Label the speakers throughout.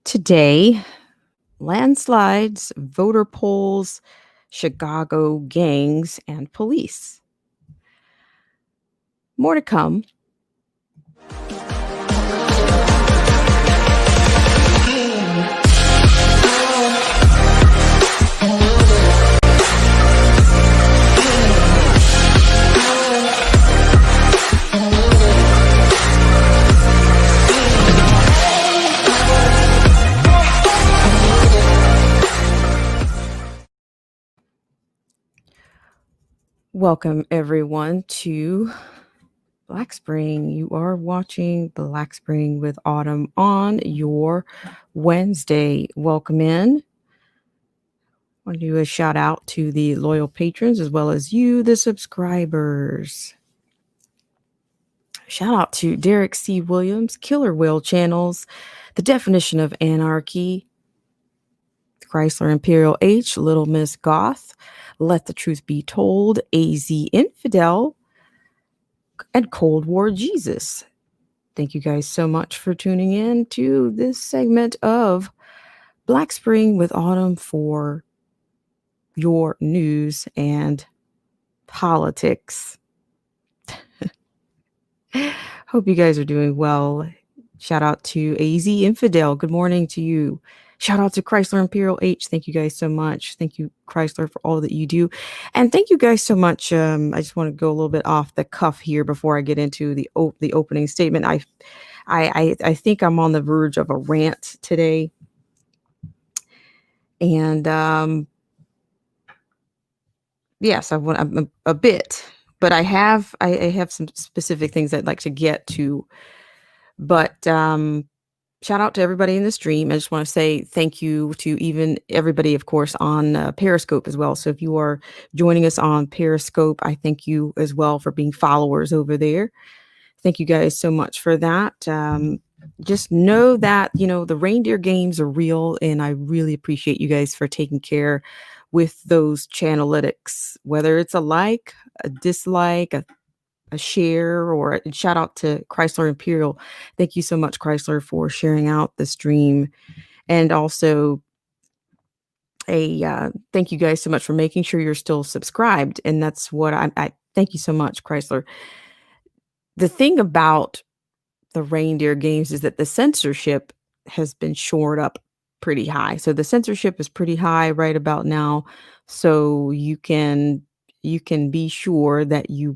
Speaker 1: Today, landslides, voter polls, Chicago gangs, and police. More to come. Welcome, everyone, to Black Spring. You are watching Black Spring with Autumn on your Wednesday. Welcome in. I want to do a shout out to the loyal patrons as well as you, the subscribers. Shout out to Derek C. Williams, Killer Whale Channels, The Definition of Anarchy, Chrysler Imperial H, Little Miss Goth, Let the Truth Be Told, AZ Infidel, and Cold War Jesus. Thank you guys so much for tuning in to this segment of Black Spring with Autumn for your news and politics. Hope you guys are doing well. Shout out to AZ Infidel. Good morning to you. Shout out to Chrysler Imperial H. Thank you guys so much. Thank you, Chrysler, for all that you do. And thank you guys so much. I just want to go a little bit off the cuff here before I get into the opening statement. I think I'm on the verge of a rant today. And yes, I'm a bit, but I have some specific things I'd like to get to. But shout out to everybody in the stream. I just want to say thank you to even everybody, of course, on Periscope as well. So if you are joining us on Periscope, I thank you as well for being followers over there. Thank you guys so much for that. Just know that, the reindeer games are real, and I really appreciate you guys for taking care with those channelytics, whether it's a like, a dislike, a share, or a shout out to Chrysler Imperial. Thank you so much, Chrysler, for sharing out the stream. And also thank you guys so much for making sure you're still subscribed. And that's what I thank you so much, Chrysler. The thing about the reindeer games is that the censorship has been shored up pretty high. So the censorship is pretty high right about now. So you can be sure that you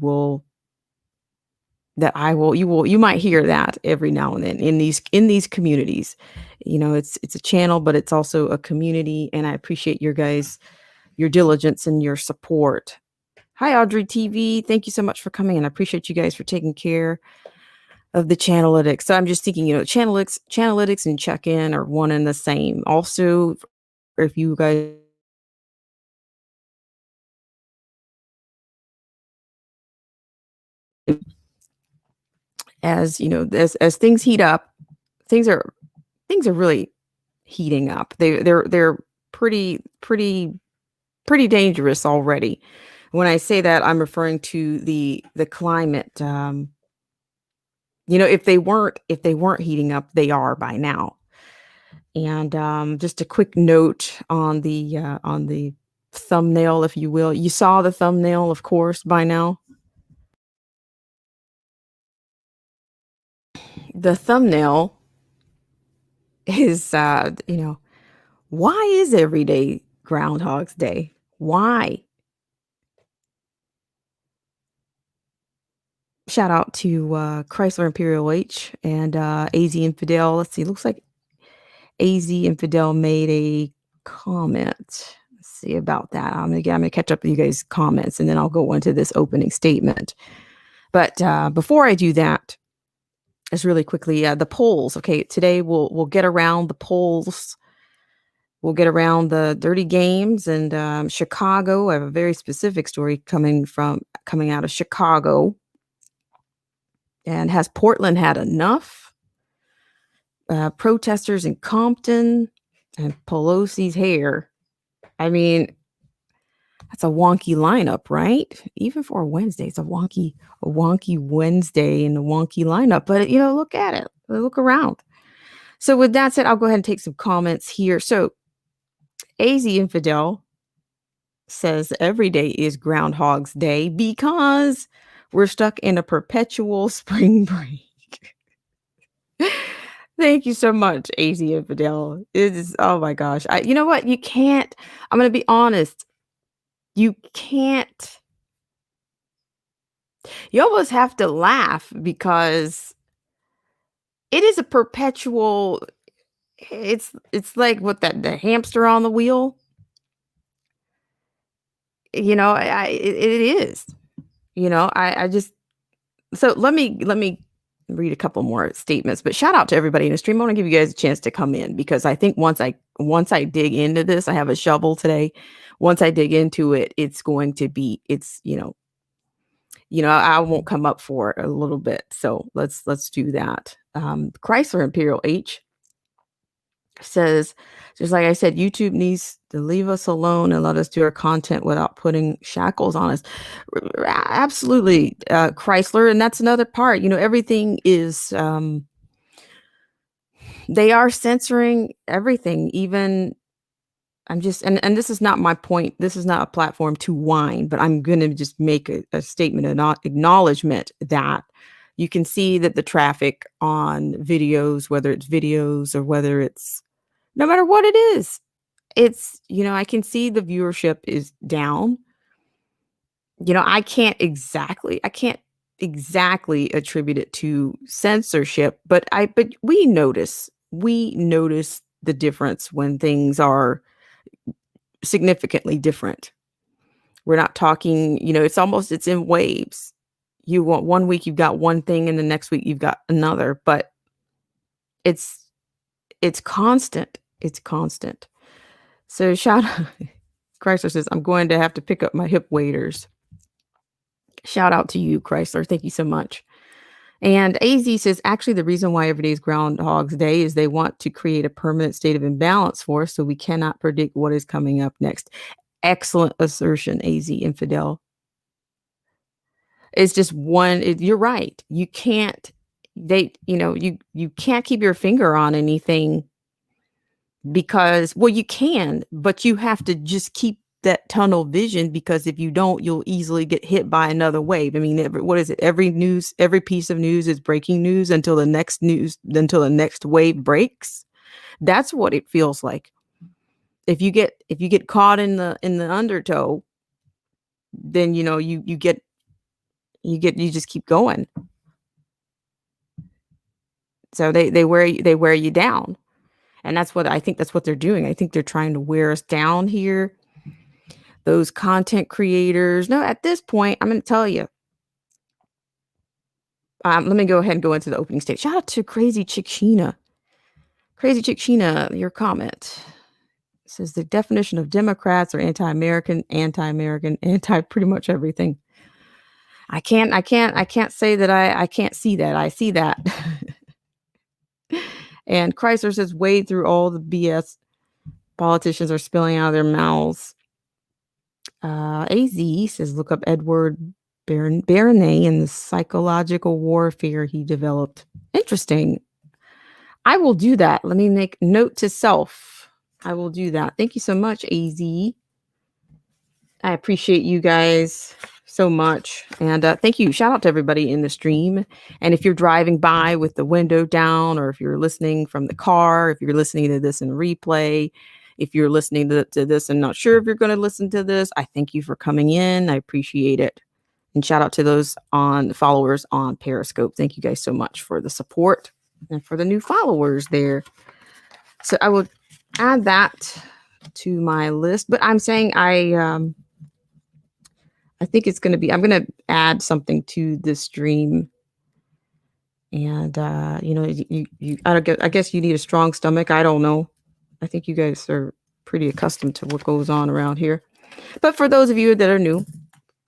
Speaker 1: might hear that every now and then in these communities. It's a channel, but it's also a community, and I appreciate your diligence and your support. Hi, Audrey TV. Thank you so much for coming, and I appreciate you guys for taking care of the channelytics. So I'm just thinking, channelytics and check-in are one and the same. Also, if you guys as things heat up, things are really heating up. They're pretty dangerous already. When I say that, I'm referring to the climate. If they weren't heating up, they are by now. And just a quick note on the thumbnail, if you will. You saw the thumbnail, of course, by now. The thumbnail is, why is every day Groundhog's Day? Why? Shout out to Chrysler Imperial H and AZ Infidel. Let's see, looks like AZ Infidel made a comment. Let's see about that. I'm gonna catch up with you guys' comments, and then I'll go into this opening statement. But before I do that, just really quickly, the polls. Okay, today we'll get around the polls. We'll get around the dirty games and Chicago. I have a very specific story coming out of Chicago. And has Portland had enough? Protesters in Compton and Pelosi's hair. I mean, that's a wonky lineup, right? Even for a Wednesday, it's a wonky Wednesday and a wonky lineup. But look at it. Look around. So with that said, I'll go ahead and take some comments here. So AZ Infidel says every day is Groundhog's Day because we're stuck in a perpetual spring break. Thank you so much, AZ Infidel. It is, oh my gosh. You know what? You can't, I'm going to be honest. You can't, you almost have to laugh because it is a perpetual, it's like what that, the hamster on the wheel. It is, I just, so let me read a couple more statements, but shout out to everybody in the stream. I want to give you guys a chance to come in because I think once I dig into this, I have a shovel today. Once I dig into it, it's going to be, I won't come up for a little bit. So let's do that. Chrysler Imperial H says, just like I said, YouTube needs to leave us alone and let us do our content without putting shackles on us. Absolutely, Chrysler. And that's another part, everything is, they are censoring everything. Even and this is not my point. This is not a platform to whine, but I'm going to just make a statement, an acknowledgement that you can see that the traffic on videos, whether it's videos or whether it's, no matter what it is, it's, I can see the viewership is down. I can't exactly attribute it to censorship, but we notice the difference when things are significantly different. We're not talking, it's in waves. You want one week you've got one thing and the next week you've got another, but it's constant. It's constant. So shout out, Chrysler says, I'm going to have to pick up my hip waders. Shout out to you, Chrysler. Thank you so much. And AZ says, actually, the reason why every day is Groundhog's Day is they want to create a permanent state of imbalance for us so we cannot predict what is coming up next. Excellent assertion, AZ Infidel. It's just you're right. You can't, you can't keep your finger on anything because, well, you can, but you have to just keep that tunnel vision, because if you don't, you'll easily get hit by another wave. I mean, what is it? Every piece of news is breaking news until the next wave breaks. That's what it feels like. If you get caught in the undertow, then you just keep going. So they wear you down. And that's what they're doing. I think they're trying to wear us down here. Those content creators. No, at this point, I'm going to tell you. Let me go ahead and go into the opening state. Shout out to Crazy Chick Sheena. Crazy Chick Sheena, your comment says the definition of Democrats are anti-American, anti pretty much everything. I can't say that I can't see that. I see that. And Chrysler says, wade through all the BS politicians are spilling out of their mouths. AZ says, look up Edward Bernays and the psychological warfare he developed. Interesting. I will do that. Let me make note to self. I will do that. Thank you so much, AZ. I appreciate you guys so much. And thank you. Shout out to everybody in the stream. And if you're driving by with the window down, or if you're listening from the car, if you're listening to this in replay, if you're listening to this and not sure if you're going to listen to this, I thank you for coming in. I appreciate it. And shout out to those followers on Periscope. Thank you guys so much for the support and for the new followers there. So I will add that to my list, but I'm saying I think it's going to be, I'm going to add something to this stream. And, I guess you need a strong stomach. I don't know. I think you guys are pretty accustomed to what goes on around here. But for those of you that are new,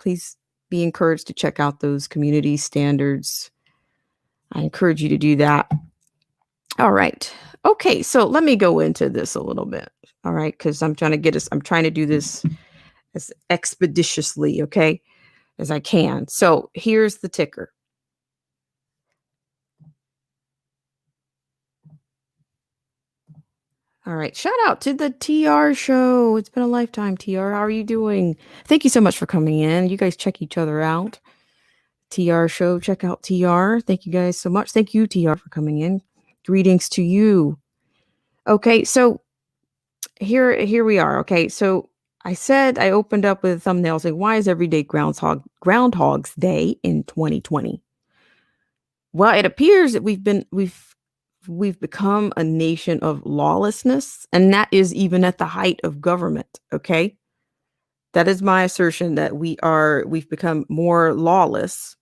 Speaker 1: please be encouraged to check out those community standards. I encourage you to do that. All right. Okay. So let me go into this a little bit. All right. Because I'm trying to do this as expeditiously, okay, as I can. So here's the ticker. All right. Shout out to the TR show. It's been a lifetime, TR. How are you doing? Thank you so much for coming in. You guys check each other out. TR show. Check out TR. Thank you guys so much. Thank you, TR, for coming in. Greetings to you. Okay, so here we are. Okay, so I said I opened up with a thumbnail saying, "Why is every day Groundhog's Day in 2020?" Well, it appears that we've become a nation of lawlessness, and that is even at the height of government. Okay, that is my assertion that we've become more lawless,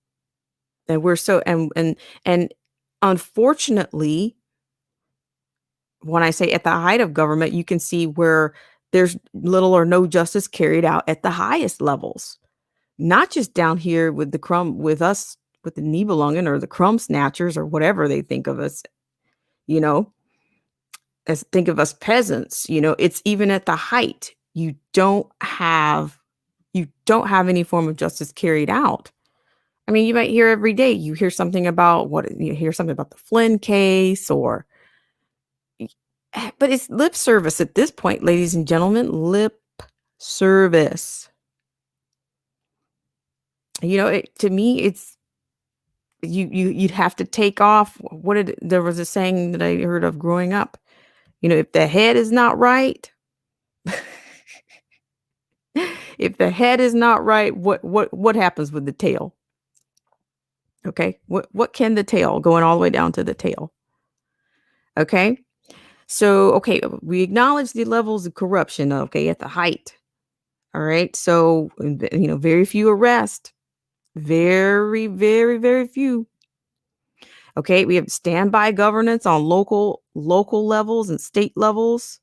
Speaker 1: and we're so and unfortunately, when I say at the height of government, you can see where there's little or no justice carried out at the highest levels, not just down here with with us, with the Nibelungen or the crumb snatchers or whatever they think of us, you know, as think of us peasants, it's even at the height. You don't have any form of justice carried out. I mean, you might hear every day, you hear something about the Flynn case or but it's lip service at this point, ladies and gentlemen, lip service. To me, it's you'd have to take off. There was a saying that I heard of growing up. If the head is not right, if the head is not right, what happens with the tail? Okay, what can the tail going all the way down to the tail? Okay, so okay, we acknowledge the levels of corruption. Okay, at the height. All right, so very few arrests. Very, very, very few. Okay, we have standby governance on local levels and state levels.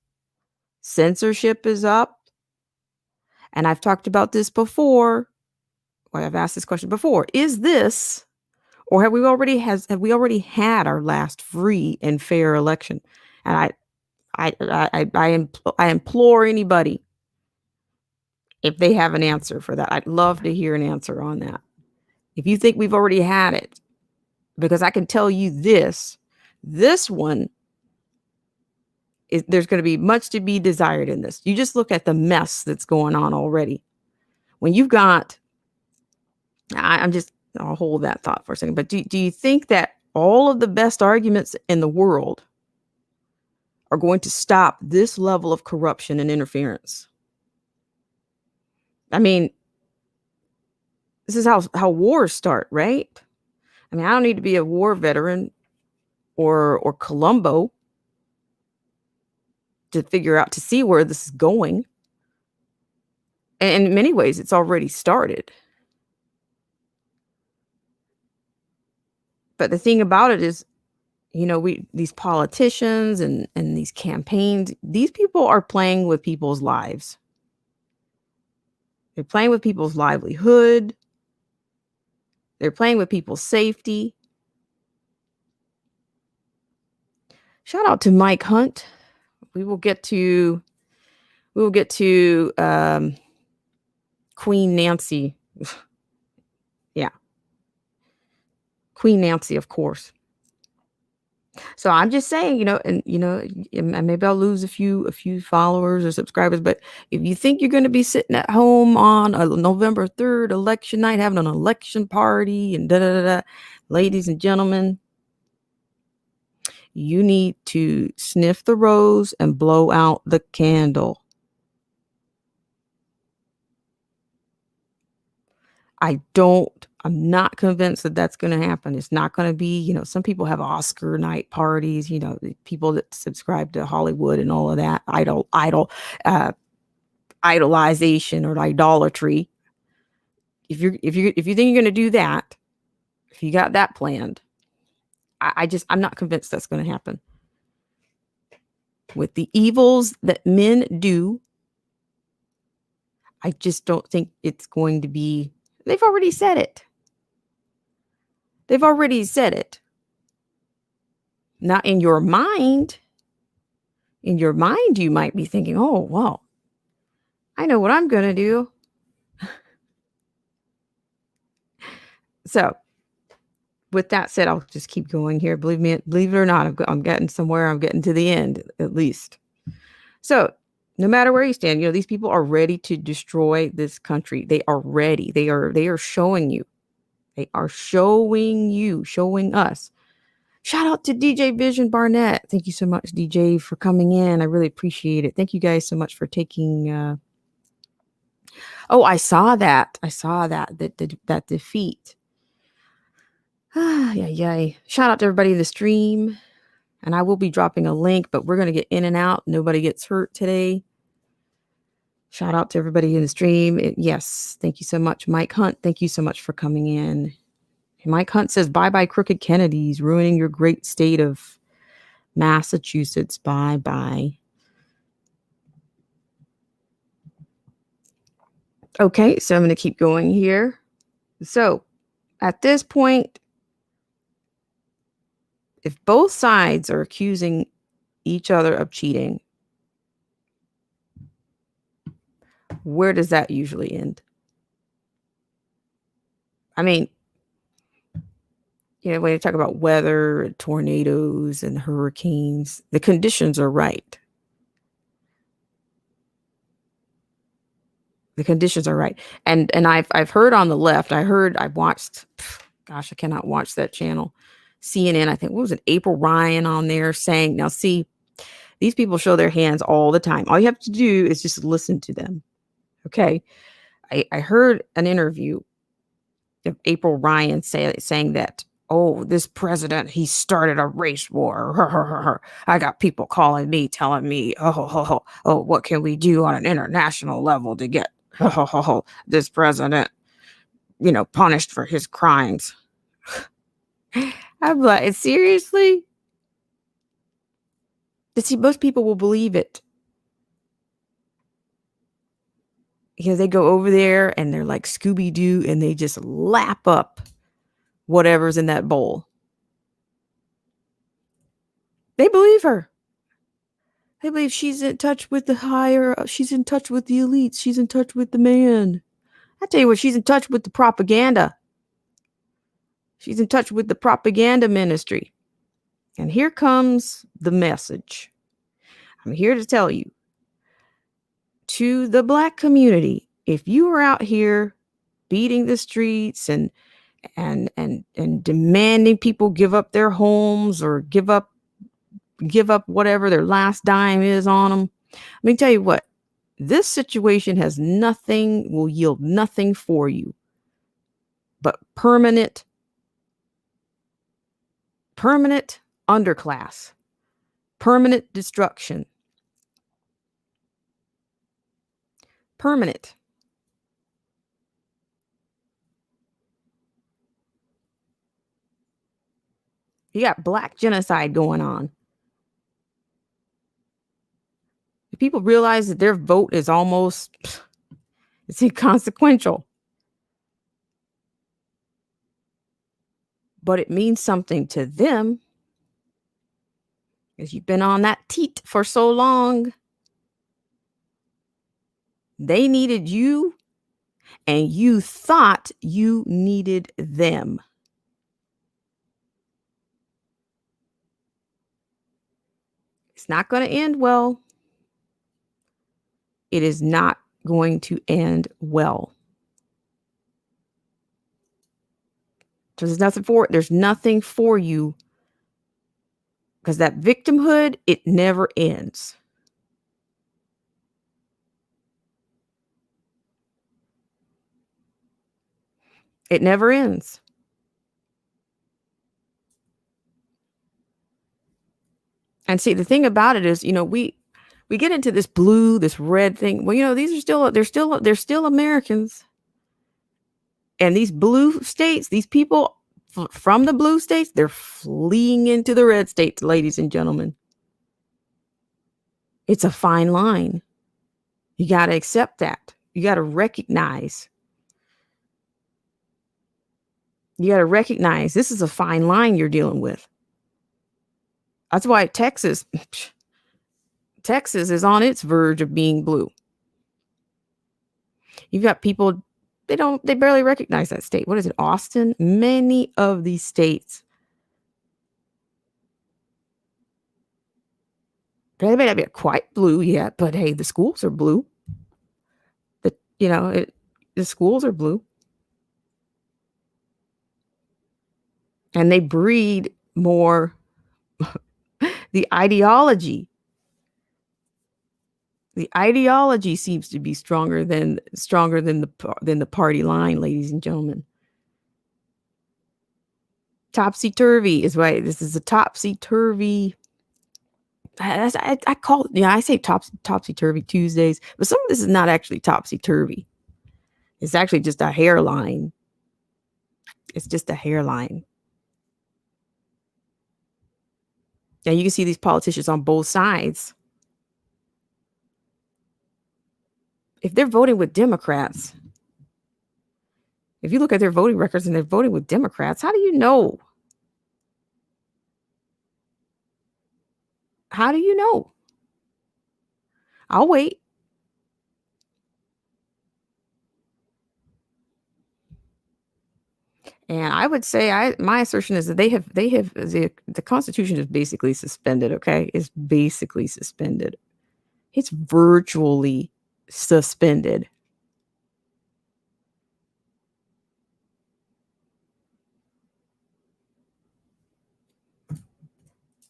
Speaker 1: Censorship is up. And I've talked about this before. Well, I've asked this question before. Is this, or have we already had our last free and fair election? And I implore anybody, if they have an answer for that, I'd love to hear an answer on that. If you think we've already had it, because I can tell you this one there's going to be much to be desired in this. You just look at the mess that's going on already. When you've got, I'll hold that thought for a second, but do you think that all of the best arguments in the world are going to stop this level of corruption and interference? I mean, this is how wars start, right? I mean, I don't need to be a war veteran or Columbo to see where this is going. And in many ways, it's already started. But the thing about it is, these politicians and these campaigns, these people are playing with people's lives. They're playing with people's livelihood. They're playing with people's safety. Shout out to Mike Hunt. We will get to Queen Nancy. Yeah. Queen Nancy, of course. So I'm just saying, and maybe I'll lose a few followers or subscribers, but if you think you're going to be sitting at home on a November 3rd election night, having an election party and ladies and gentlemen, you need to sniff the rose and blow out the candle. I'm not convinced that that's going to happen. It's not going to be, some people have Oscar night parties, the people that subscribe to Hollywood and all of that idolization or idolatry. If you think you're going to do that, if you got that planned, I'm not convinced that's going to happen. With the evils that men do, I just don't think it's going to be. They've already said it. Now, in your mind, you might be thinking, oh, well, I know what I'm going to do. So with that said, I'll just keep going here. Believe it or not, I'm getting somewhere. I'm getting to the end, at least. So no matter where you stand, these people are ready to destroy this country. They are ready. They are showing you. They are showing us. Shout out to DJ Vision Barnett. Thank you so much, DJ, for coming in. I really appreciate it. Thank you guys so much for taking. Oh, I saw that. That defeat. Yeah. Shout out to everybody in the stream. And I will be dropping a link, but we're going to get in and out. Nobody gets hurt today. Shout out to everybody in the stream. Yes. Thank you so much. Mike Hunt, thank you so much for coming in. Mike Hunt says, bye-bye crooked Kennedys, ruining your great state of Massachusetts. Bye-bye. Okay, so I'm going to keep going here. So at this point, if both sides are accusing each other of cheating, where does that usually end? I mean, when you talk about weather, tornadoes, and hurricanes, the conditions are right. The conditions are right. And I've heard on the left, I've watched, gosh, I cannot watch that channel. CNN, I think, what was it? April Ryan on there saying, now see, these people show their hands all the time. All you have to do is just listen to them. Okay. I heard an interview of April Ryan saying that, oh, this president, he started a race war. I got people calling me, telling me, oh, what can we do on an international level to get this president, punished for his crimes. I'm like, seriously? But see, most people will believe it. Because they go over there and they're like Scooby-Doo and they just lap up whatever's in that bowl. They believe her. They believe she's in touch with she's in touch with the elites. She's in touch with the man. I tell you what, she's in touch with the propaganda. She's in touch with the propaganda ministry. And here comes the message. I'm here to tell you, to the Black community, if you are out here beating the streets and demanding people give up their homes or give up whatever their last dime is on them, let me tell you what, this situation will yield nothing for you but permanent underclass, permanent destruction. Permanent. You got Black genocide going on. Do people realize that their vote is it's inconsequential? But it means something to them. Because you've been on that teat for so long. They needed you, and you thought you needed them. It's not going to end well. It is not going to end well. So there's nothing for you, because that victimhood, it never ends. It never ends. And see, the thing about it is, we get into this blue, this red thing. Well, these are they're still Americans. And these blue states, these people from the blue states, they're fleeing into the red states, ladies and gentlemen. It's a fine line. You got to accept that. You got to recognize. This is a fine line you're dealing with. That's why Texas is on its verge of being blue. You've got people, they barely recognize that state. What is it, Austin? Many of these states, They may not be quite blue yet, but hey, the schools are blue. The schools are blue. And they breed more the ideology. The ideology seems to be stronger than the party line, ladies and gentlemen. Topsy-turvy is right. This is a topsy-turvy. I call it, I say topsy-turvy Tuesdays, but some of this is not actually topsy-turvy. It's actually just a hairline. It's just a hairline. And you can see these politicians on both sides. If they're voting with Democrats, if you look at their voting records and they're voting with Democrats, how do you know? How do you know? I'll wait. And I would say my assertion is that the Constitution is basically suspended, okay? It's basically suspended. It's virtually suspended.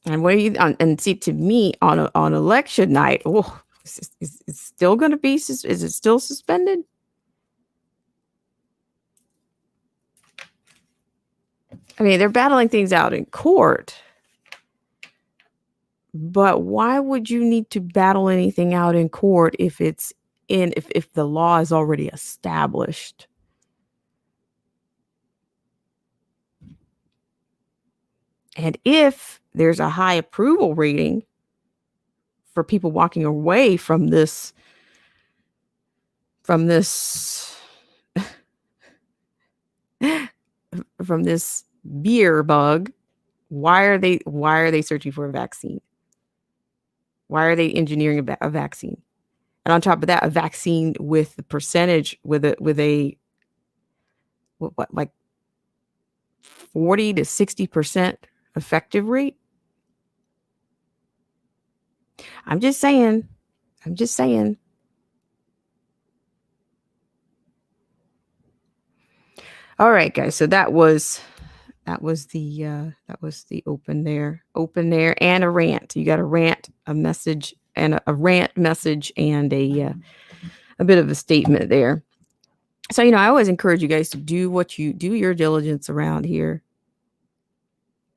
Speaker 1: And see, to me, on election night, it's still going to be, is it still suspended? I mean, they're battling things out in court, but why would you need to battle anything out in court if the law is already established? And if there's a high approval rating for people walking away from this from this beer bug, why are they searching for a vaccine? Why are they engineering a vaccine? And on top of that, a vaccine with the percentage with a what, like 40 to 60% effective rate? I'm just saying. All right, guys. So that was the open there, and a rant. You got a rant, a message, and a rant message, and a bit of a statement there. So, I always encourage you guys to do your diligence around here.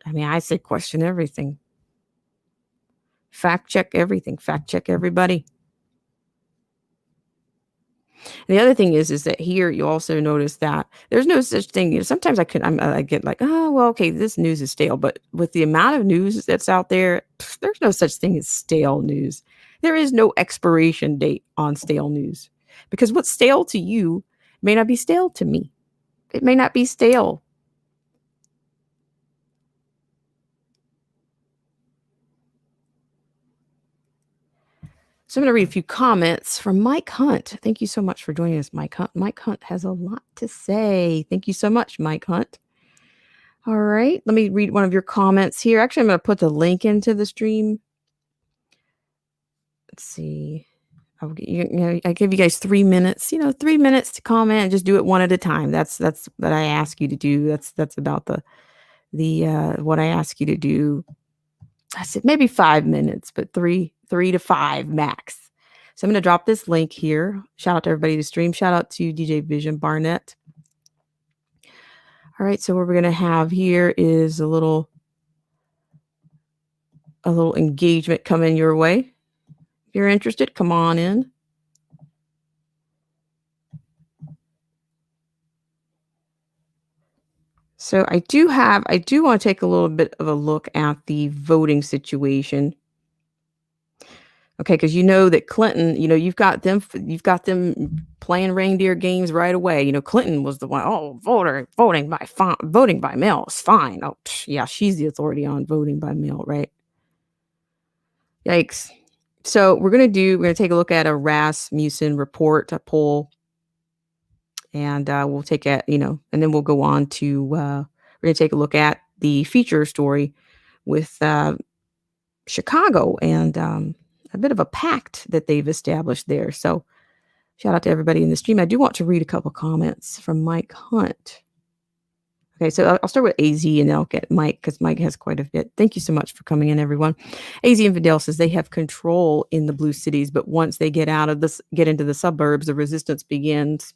Speaker 1: I mean, I say question everything. Fact check everything. Fact check everybody. And the other thing is that here you also notice that there's no such thing. Sometimes I get like, oh, well, okay, this news is stale. But with the amount of news that's out there, there's no such thing as stale news. There is no expiration date on stale news, because what's stale to you may not be stale to me. It may not be stale. So I'm going to read a few comments from Mike Hunt. Thank you so much for joining us, Mike Hunt. Mike Hunt has a lot to say. Thank you so much, Mike Hunt. All right, let me read one of your comments here. Actually, I'm going to put the link into the stream. Let's see. I give you guys 3 minutes. 3 minutes to comment, and just do it one at a time. That's what I ask you to do. That's about the what I ask you to do. I said maybe 5 minutes, but 3 to 5 max. So I'm going to drop this link here. Shout out to everybody to stream. Shout out to DJ Vision Barnett. All right, so what we're going to have here is a little engagement coming your way. If you're interested, come on in. So I do want to take a little bit of a look at the voting situation. Okay, because that Clinton, you've got them playing reindeer games right away. Clinton was the one, voting by mail is fine. Oh, yeah, she's the authority on voting by mail, right? Yikes. So we're going to take a look at a Rasmussen report, a poll, and we'll take and then we'll go on to, we're going to take a look at the feature story with Chicago and a bit of a pact that they've established there. So shout out to everybody in the stream. I do want to read a couple comments from Mike Hunt. Okay, so I'll start with AZ and then I'll get Mike because Mike has quite a bit. Thank you so much for coming in, everyone. AZ Infidel says they have control in the blue cities, but once they get into the suburbs, the resistance begins.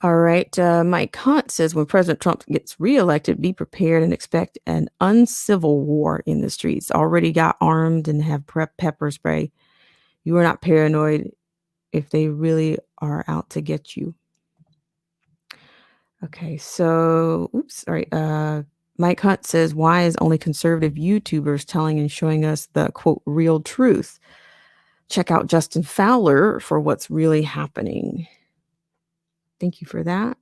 Speaker 1: All right, Mike Hunt says when President Trump gets reelected, be prepared and expect an uncivil war in the streets. Already got armed and have pepper spray. You are not paranoid if they really are out to get you. Okay, so, oops, all right. Mike Hunt says, why is only conservative YouTubers telling and showing us the, quote, real truth? Check out Justin Fowler for what's really happening. Thank you for that.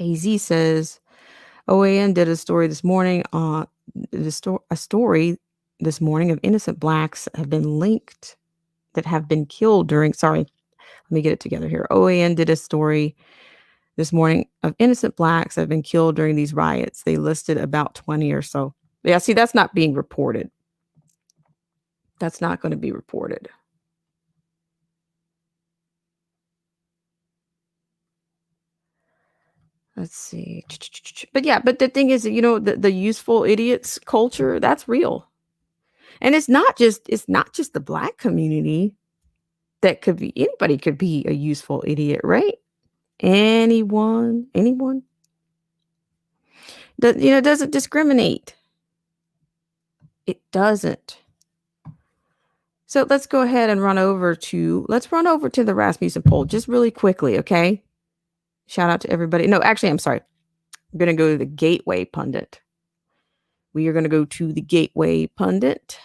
Speaker 1: AZ says, OAN did a story this morning of innocent blacks have been linked that have been killed during, let me get it together here. OAN did a story this morning of innocent blacks that have been killed during these riots. They listed about 20 or so. Yeah, see, that's not being reported. That's not going to be reported. Let's see. But yeah, but the thing is, the useful idiots culture, that's real. And it's not just the black community that could be, anybody could be a useful idiot, right? Anyone. Doesn't discriminate. It doesn't. So let's go ahead and run over to the Rasmussen poll just really quickly, okay? Shout out to everybody. No, actually, I'm sorry. I'm going to go to the Gateway Pundit. We are going to go to the Gateway Pundit.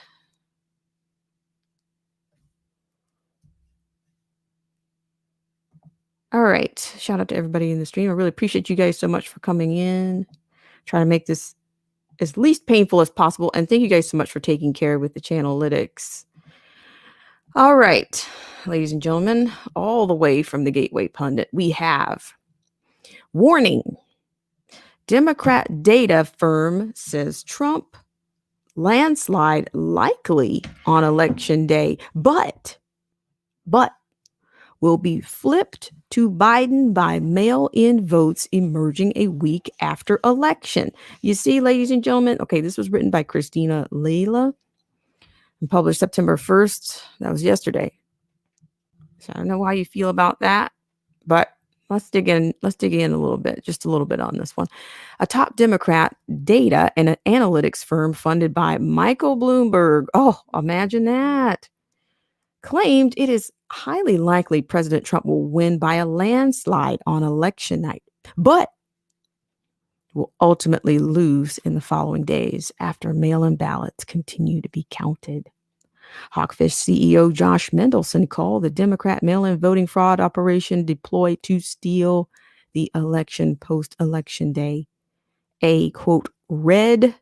Speaker 1: All right. Shout out to everybody in the stream. I really appreciate you guys so much for coming in. Trying to make this as least painful as possible. And thank you guys so much for taking care with the Channelytics. All right, ladies and gentlemen, all the way from the Gateway Pundit, we have warning. Democrat data firm says Trump landslide likely on election day, but will be flipped to Biden by mail-in votes emerging a week after election. You see, ladies and gentlemen, okay, this was written by Christina Leila and published September 1st. That was yesterday. So I don't know how you feel about that, but let's dig in a little bit, just a little bit on this one. A top Democrat data and an analytics firm funded by Michael Bloomberg, oh, imagine that, claimed it is highly likely President Trump will win by a landslide on election night, but will ultimately lose in the following days after mail-in ballots continue to be counted. Hawkfish CEO Josh Mendelson called the Democrat mail-in voting fraud operation deployed to steal the election post-election day a, quote, red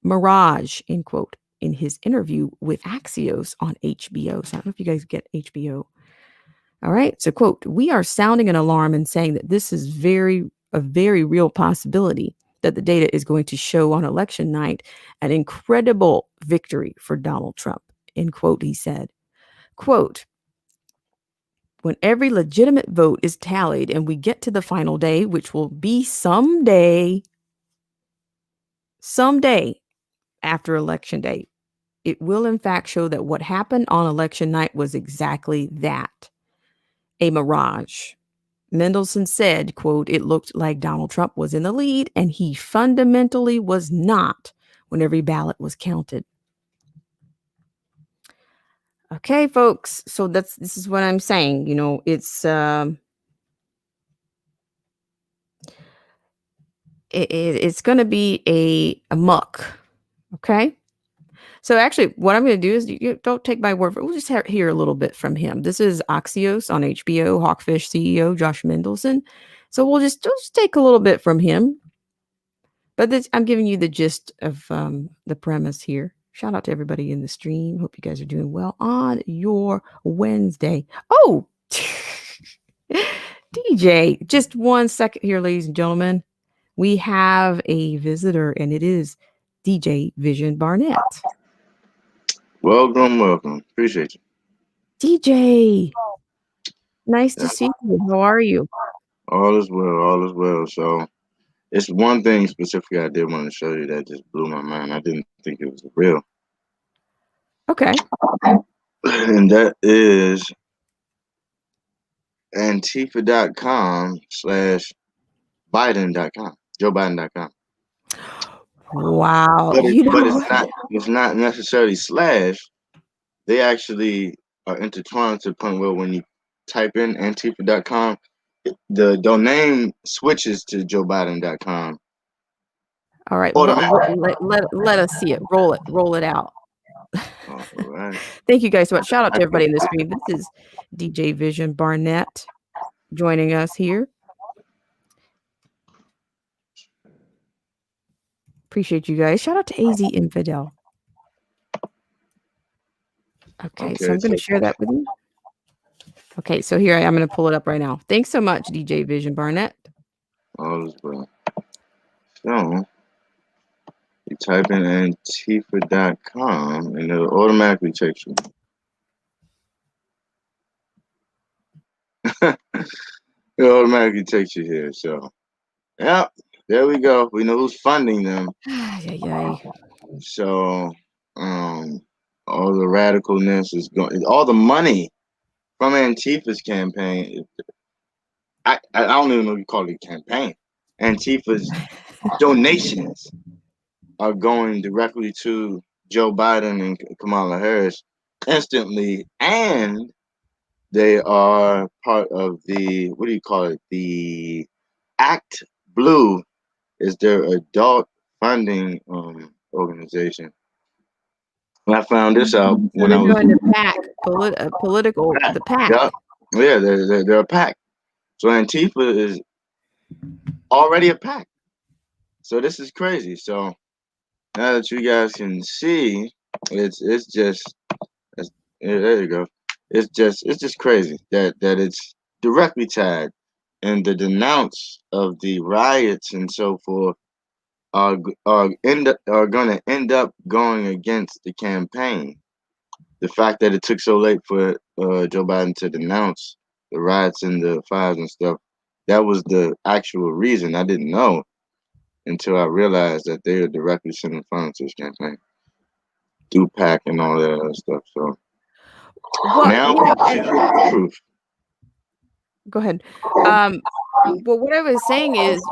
Speaker 1: mirage, end quote, in his interview with Axios on HBO. So I don't know if you guys get HBO. All right. So, quote, we are sounding an alarm and saying that this is a very real possibility that the data is going to show on election night an incredible victory for Donald Trump. End quote, he said. Quote, when every legitimate vote is tallied and we get to the final day, which will be someday after election day, it will in fact show that what happened on election night was exactly that, a mirage. Mendelson said, quote, it looked like Donald Trump was in the lead and he fundamentally was not when every ballot was counted. Okay, folks. So this is what I'm saying. It's it's going to be a muck. Okay. So actually, what I'm going to do is you don't take my word for it. We'll just hear a little bit from him. This is Axios on HBO, Hawkfish CEO Josh Mendelson. So we'll just take a little bit from him. But I'm giving you the gist of the premise here. Shout out to everybody in the stream. Hope you guys are doing well on your Wednesday. Oh, DJ, just 1 second here, ladies and gentlemen. We have a visitor, and it is DJ Vision Barnett.
Speaker 2: Welcome, welcome. Appreciate you.
Speaker 1: DJ, nice to
Speaker 2: Yeah,
Speaker 1: see you. How are you?
Speaker 2: all is well, all is well. So it's one thing specifically I did want to show you that just blew my mind. I didn't think it was real.
Speaker 1: Okay.
Speaker 2: And that is Antifa.com slash Biden.com. JoeBiden.com.
Speaker 1: Wow.
Speaker 2: But it
Speaker 1: You
Speaker 2: but
Speaker 1: know what?
Speaker 2: it's not necessarily slash. They actually are intertwined to the point where when you type in Antifa.com, the domain switches to JoeBiden.com
Speaker 1: All right.
Speaker 2: automatically.
Speaker 1: Let us see it. Roll it out.
Speaker 2: All right.
Speaker 1: Thank you guys so much. Shout out
Speaker 2: I
Speaker 1: to everybody
Speaker 2: think
Speaker 1: in the stream. This is DJ Vision Barnett joining us here. Appreciate you guys. Shout out to AZ Infidel. Okay, so
Speaker 2: okay.
Speaker 1: I'm going
Speaker 2: So
Speaker 1: to share that with you. Okay, so here I am. I'm going to pull it up right now. Thanks so much, DJ Vision Barnett.
Speaker 2: all is well. So you type in Antifa.com and it'll automatically takes you. It automatically takes you here. So yep, there we go. We know who's funding them.
Speaker 1: Yay.
Speaker 2: So um all the radicalness is going, all the money from Antifa's campaign. I don't even know if you call it a campaign. Antifa's donations are going directly to Joe Biden and Kamala Harris instantly, and they are part of the, what do you call it? The Act Blue is their adult funding organization. And I found this out
Speaker 1: So
Speaker 2: when
Speaker 1: they're
Speaker 2: I was
Speaker 1: doing the PAC, political,
Speaker 2: PAC.
Speaker 1: the PAC.
Speaker 2: Yeah, yeah, they're a PAC. So Antifa is already a PAC. So this is crazy. So now that you guys can see, it's just it's, yeah, there you go. It's just crazy that it's directly tied, and the denounce of the riots and so forth are going to end up going against the campaign. The fact that it took so late for Joe Biden to denounce the riots and the fires and stuff, that was the actual reason. I didn't know until I realized that they are directly sending funds to his campaign through PAC and all that other stuff. So
Speaker 1: Well,
Speaker 2: now
Speaker 1: you
Speaker 2: we
Speaker 1: know,
Speaker 2: see the proof.
Speaker 1: go ahead. Well, what I was saying is,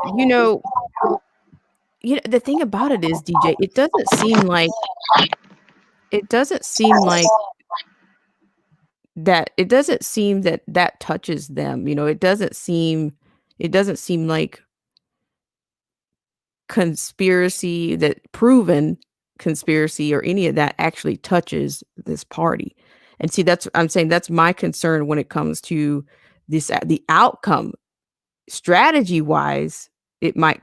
Speaker 1: the thing about it is, DJ, it doesn't seem like it doesn't seem that touches them. It doesn't seem like conspiracy, that proven conspiracy or any of that actually touches this party. And see, I'm saying that's my concern when it comes to the outcome. Strategy wise, it might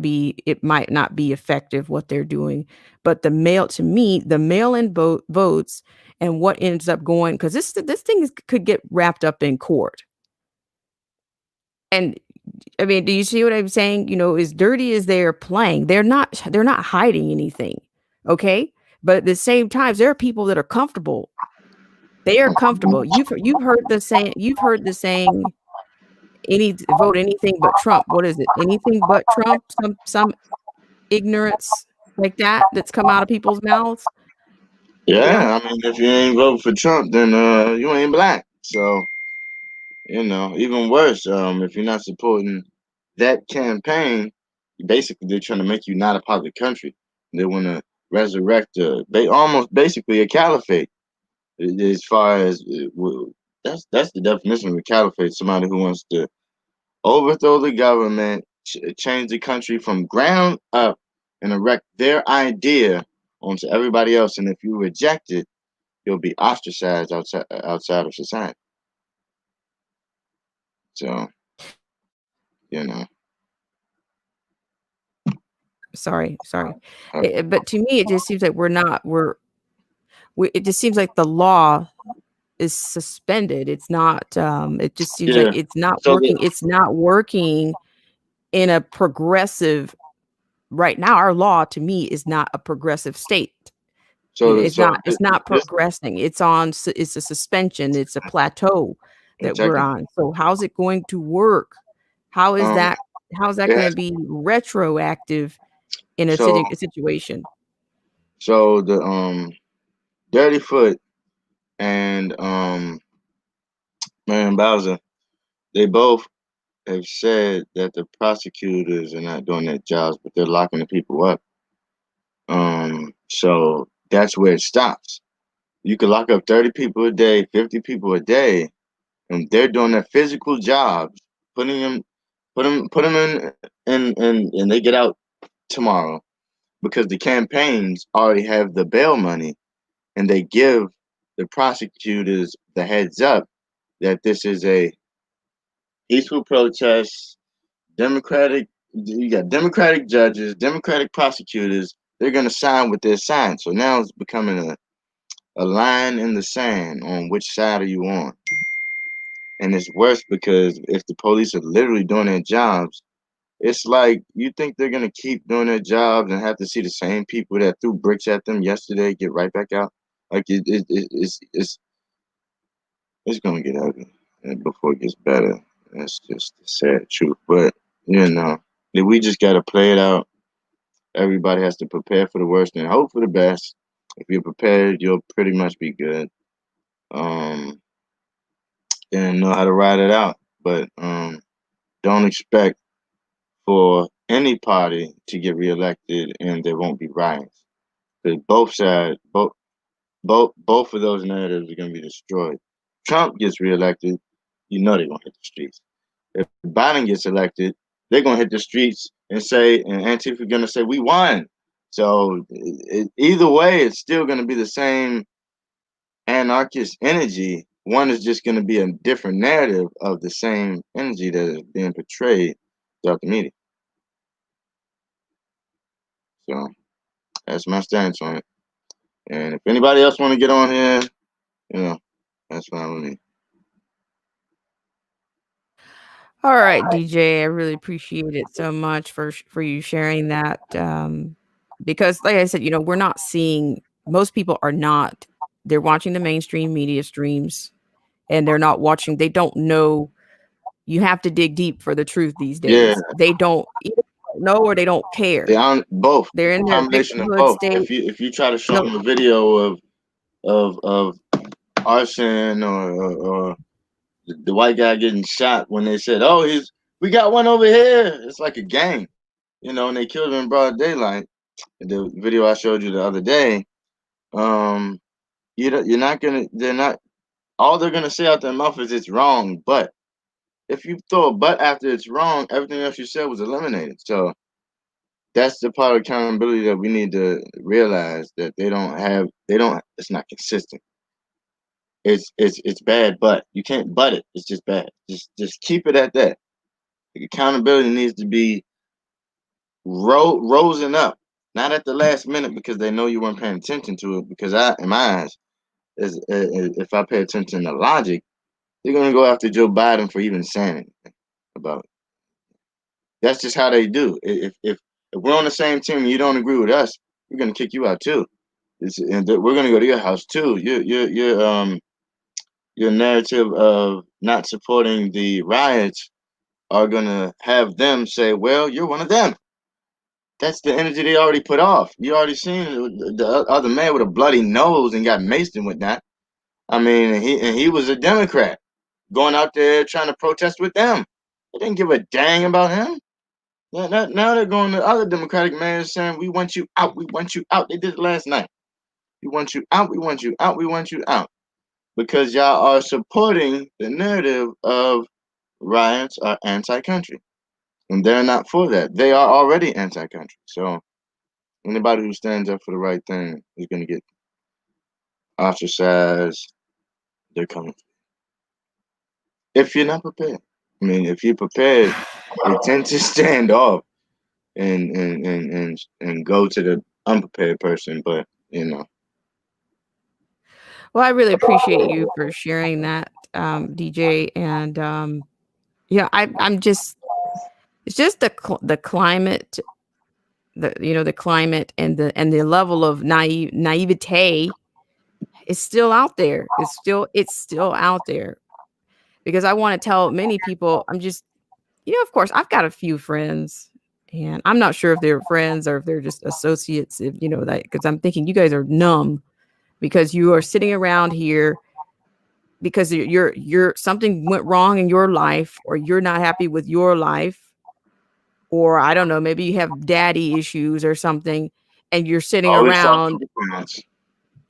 Speaker 1: not be effective what they're doing, but the mail-in votes and what ends up going, because this thing could get wrapped up in court. And I mean, do you see what I'm saying? As dirty as they're playing, they're not hiding anything. Okay. But at the same time, there are people that are comfortable. They are comfortable. You've heard the saying, vote anything but Trump. What is it? Anything but Trump? Some ignorance like that's come out of people's mouths.
Speaker 2: Yeah, I mean, if you ain't vote for Trump, then you ain't black. So even worse, if you're not supporting that campaign, basically they're trying to make you not a part of the country. They want to resurrect almost basically a caliphate. As far as that's the definition of a caliphate: somebody who wants to overthrow the government, change the country from ground up, and erect their idea onto everybody else. And if you reject it, you'll be ostracized outside of society. So, you know.
Speaker 1: Sorry.
Speaker 2: uh,
Speaker 1: But to me, it just seems like it just seems like the law is suspended. It's not. It just seems like
Speaker 2: Yeah.
Speaker 1: it's not
Speaker 2: So
Speaker 1: working. It's not working in a progressive. Right now, our law to me is not a progressive state. You know,
Speaker 2: So so
Speaker 1: it's not
Speaker 2: this
Speaker 1: progressing. It's on it's a suspension, it's a plateau that we're
Speaker 2: exactly.
Speaker 1: on. So how's it going to work? How is
Speaker 2: Um,
Speaker 1: that how's that
Speaker 2: it
Speaker 1: gonna
Speaker 2: has
Speaker 1: be retroactive in
Speaker 2: so
Speaker 1: a situation?
Speaker 2: so the Dirty Foot and Man Bowser, they both have said that the prosecutors are not doing their jobs, but they're locking the people up. So that's where it stops. You could lock up 30 people a day, 50 people a day, and they're doing their physical jobs, putting them, put them and they get out tomorrow because the campaigns already have the bail money, and they give the prosecutors the heads up that this is a peaceful protest. Democratic, you got Democratic judges, Democratic prosecutors. They're going to sign what they're signed. So now it's becoming a line in the sand on which side are you on. And it's worse because if the police are literally doing their jobs, it's like you think they're gonna keep doing their jobs and have to see the same people that threw bricks at them yesterday get right back out. Like it's gonna get ugly before it gets better. That's just the sad truth. But you know, we just gotta play it out. Everybody has to prepare for the worst and hope for the best. If you're prepared, you'll pretty much be good. Um, and know how to ride it out. But don't expect for any party to get reelected and there won't be riots. Because both of those narratives are going to be destroyed. Trump gets reelected, you know they're going to hit the streets. If Biden gets elected, they're going to hit the streets and say, and Antifa going to say, we won. So either way, it's still going to be the same anarchist energy. One is just going to be a different narrative of the same energy that is being portrayed throughout the media. So that's my stance on it. And if anybody else want to get on here, you know, that's fine with me.
Speaker 1: All right, DJ, I really appreciate it so much for you sharing that. Because, like I said, you know, we're not seeing most people are not. They're watching the mainstream media streams, and they're not watching. They don't know. You have to dig deep for the truth these
Speaker 2: Yeah,
Speaker 1: days. They don't either know or they don't
Speaker 2: they
Speaker 1: care.
Speaker 2: on both.
Speaker 1: They're
Speaker 2: It's
Speaker 1: in
Speaker 2: a
Speaker 1: their
Speaker 2: combination of
Speaker 1: victimhood
Speaker 2: both.
Speaker 1: state.
Speaker 2: If you try to show
Speaker 1: No,
Speaker 2: them a video of arson or the white guy getting shot when they said, "Oh, we got one over here," it's like a gang, and they killed him in broad daylight. The video I showed you the other day, um, you're not gonna. They're not. All they're gonna say out their mouth is it's wrong, but if you throw a but after it's wrong, everything else you said was eliminated. So that's the part of accountability that we need to realize that they don't it's not consistent. It's bad, but you can't but it. It's just bad. Just keep it at that. The accountability needs to be rosing up, not at the last minute because they know you weren't paying attention to it. Because in my eyes, if I pay attention to logic, they're gonna go after Joe Biden for even saying anything about it. That's just how they do. If we're on the same team and you don't agree with us, we're gonna kick you out too. We're gonna go to your house too. Your narrative of not supporting the riots are gonna have them say, "Well, you're one of them." That's the energy they already put off. You already seen the other man with a bloody nose and got maced and whatnot. I mean, he was a Democrat going out there trying to protest with them. They didn't give a dang about him. Yeah, now they're going to other Democratic mayors saying, "We want you out. We want you out." They did it last night. We want you out. We want you out. We want you out. Because y'all are supporting the narrative of riots are anti-country, and they're not for that. They are already anti-country. So anybody who stands up for the right thing is going to get ostracized. They're coming if you're not prepared. I mean, if you're prepared, they tend to stand off and go to the unprepared person. But you know,
Speaker 1: well, I really appreciate you for sharing that, DJ. And yeah, I'm just it's just the climate the climate and the level of naivete is still out there. It's still out there because I want to tell many people I'm just of course I've got a few friends and I'm not sure if they're friends or if they're just associates if that because I'm thinking you guys are numb because you are sitting around here because you're something went wrong in your life or you're not happy with your life or I don't know, maybe you have daddy issues or something and you're sitting
Speaker 2: Always talk to
Speaker 1: around,
Speaker 2: the parents.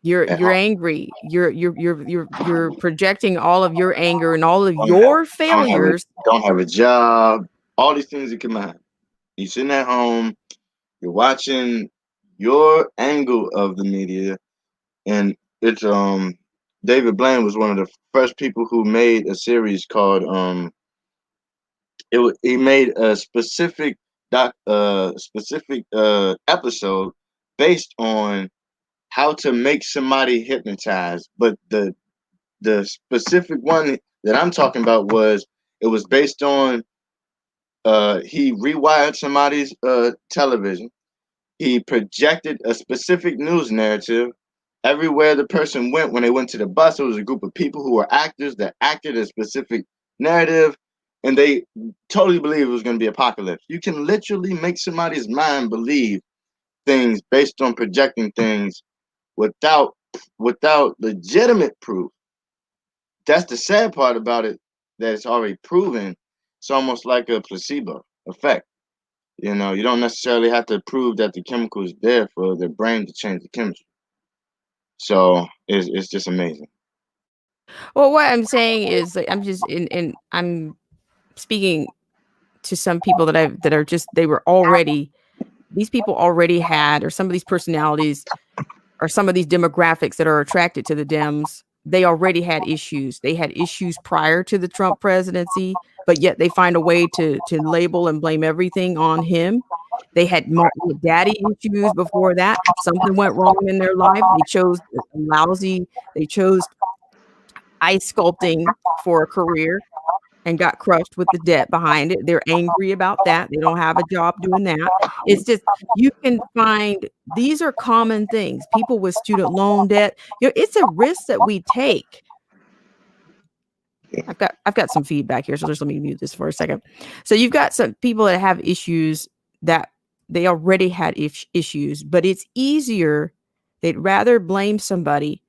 Speaker 1: you're angry. You're projecting all of your anger and all of your
Speaker 2: Don't have a
Speaker 1: failures.
Speaker 2: don't have a job. All these things that come out. You sitting at home. You're watching your angle of the media, and it's David Blaine was one of the first people who made a series called he made a specific episode based on how to make somebody hypnotized, but the specific one that I'm talking about was it was based on he rewired somebody's television. He projected a specific news narrative. Everywhere the person went, when they went to the bus, it was a group of people who were actors that acted a specific narrative, and they totally believed it was going to be apocalypse. You can literally make somebody's mind believe things based on projecting things without legitimate proof. That's the sad part about it, that it's already proven. It's almost like a placebo effect. You don't necessarily have to prove that the chemical is there for their brain to change the chemistry. So it's just amazing.
Speaker 1: Well, what I'm saying is like I'm just in I'm speaking to some people that are just they were already these people already had or some of these personalities or some of these demographics that are attracted to the Dems, they already had issues. They had issues prior to the Trump presidency, but yet they find a way to label and blame everything on him. They had daddy issues before that. Something went wrong in their life. They chose ice sculpting for a career and got crushed with the debt behind it. They're angry about that. They don't have a job doing that. It's just you can find these are common things. People with student loan debt, it's a risk that we take. I've got some feedback here, so just let me mute this for a second. So you've got some people that have issues that they already had issues, but it's easier. They'd rather blame somebody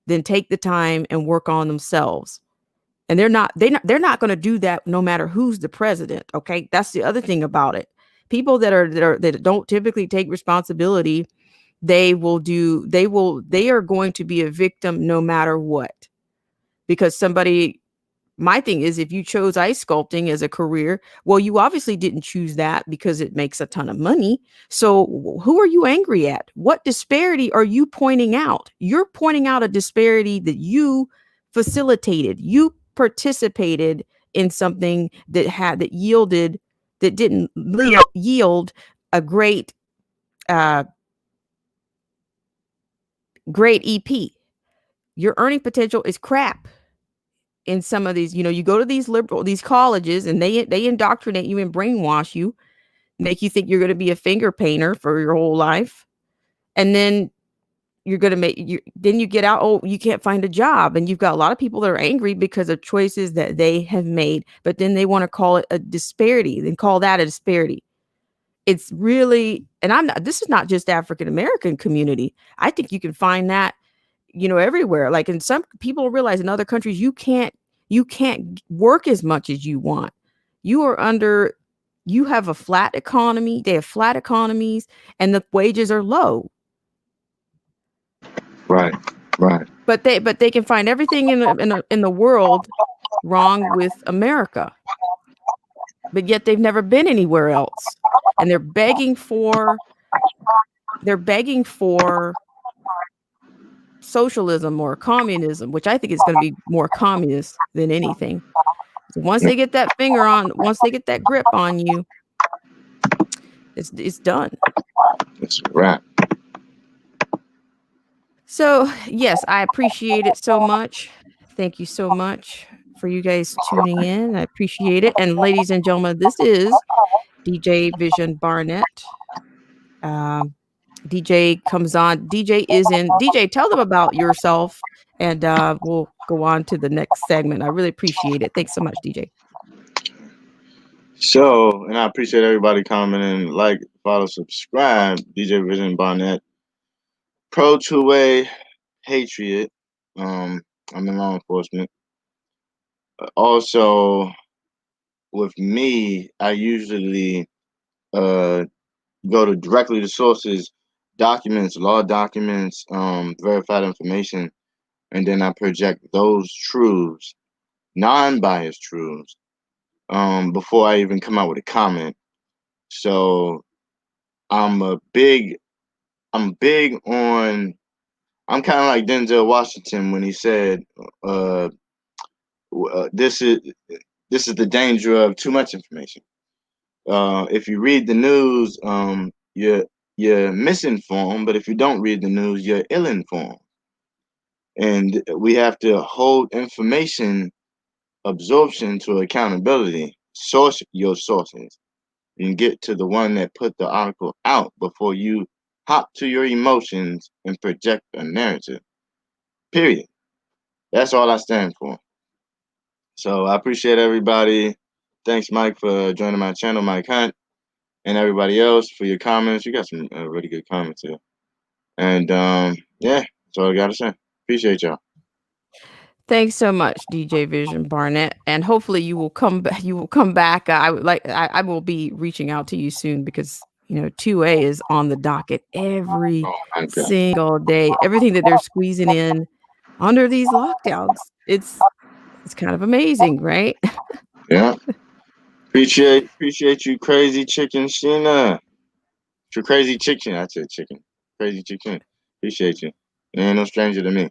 Speaker 1: than take the time and work on themselves. And they're not going to do that no matter who's the president. Okay. That's the other thing about it. People that don't typically take responsibility, they are going to be a victim no matter what. Because my thing is if you chose ice sculpting as a career, well, you obviously didn't choose that because it makes a ton of money. So who are you angry at? What disparity are you pointing out? You're pointing out a disparity that you facilitated. You participated in something that didn't yield a great EP. Your earning potential is crap. In some of these, you go to these colleges and they indoctrinate you and brainwash you, make you think you're going to be a finger painter for your whole life. And then then you get out, oh, you can't find a job. And you've got a lot of people that are angry because of choices that they have made, but then they want to call it a disparity, then call that a disparity. It's really, and this is not just African-American community. I think you can find that everywhere. Like in some people realize in other countries, you can't work as much as you want. You have a flat economy. They have flat economies and the wages are low.
Speaker 2: Right.
Speaker 1: But they can find everything in the world wrong with America. But yet they've never been anywhere else. And they're begging for socialism or communism, which I think is going to be more communist than anything. So once they get that grip on you, it's done.
Speaker 2: It's a wrap.
Speaker 1: So yes, I appreciate it so much. Thank you so much for you guys tuning in. I appreciate it. And ladies and gentlemen, this is DJ Vision Barnett DJ comes on. DJ is in. DJ, tell them about yourself, and we'll go on to the next segment. I really appreciate it. Thanks so much, DJ.
Speaker 2: So, and I appreciate everybody commenting, like, follow, subscribe. DJ Vision Barnett, pro two-way patriot. I'm in law enforcement. Also, with me, I usually uh go to directly to sources, documents, law documents, verified information, and then I project those truths, non-biased truths, before I even come out with a comment. So I'm a big, I'm big on. I'm kind of like Denzel Washington when he said, uh, "This is the danger of too much information. If you read the news, you're misinformed, but if you don't read the news, you're ill-informed. And we have to hold information absorption to accountability. Source your sources and get to the one that put the article out before you hop to your emotions and project a narrative. Period. That's all I stand for. So I appreciate everybody. Thanks, Mike, for joining my channel, Mike Hunt, and everybody else for your comments. You got some really good comments here. And yeah, that's all I got to say. Appreciate y'all.
Speaker 1: Thanks so much, DJ Vision Barnett, and hopefully you will come back. You will come back. I would like. I will be reaching out to you soon because 2A is on the docket every
Speaker 2: Oh, okay.
Speaker 1: single day. Everything that they're squeezing in under these lockdowns. It's kind of amazing, right?
Speaker 2: Yeah. Appreciate you, crazy chicken Sheena. You crazy chicken. I said chicken. Crazy chicken. Appreciate you. You ain't no stranger to me.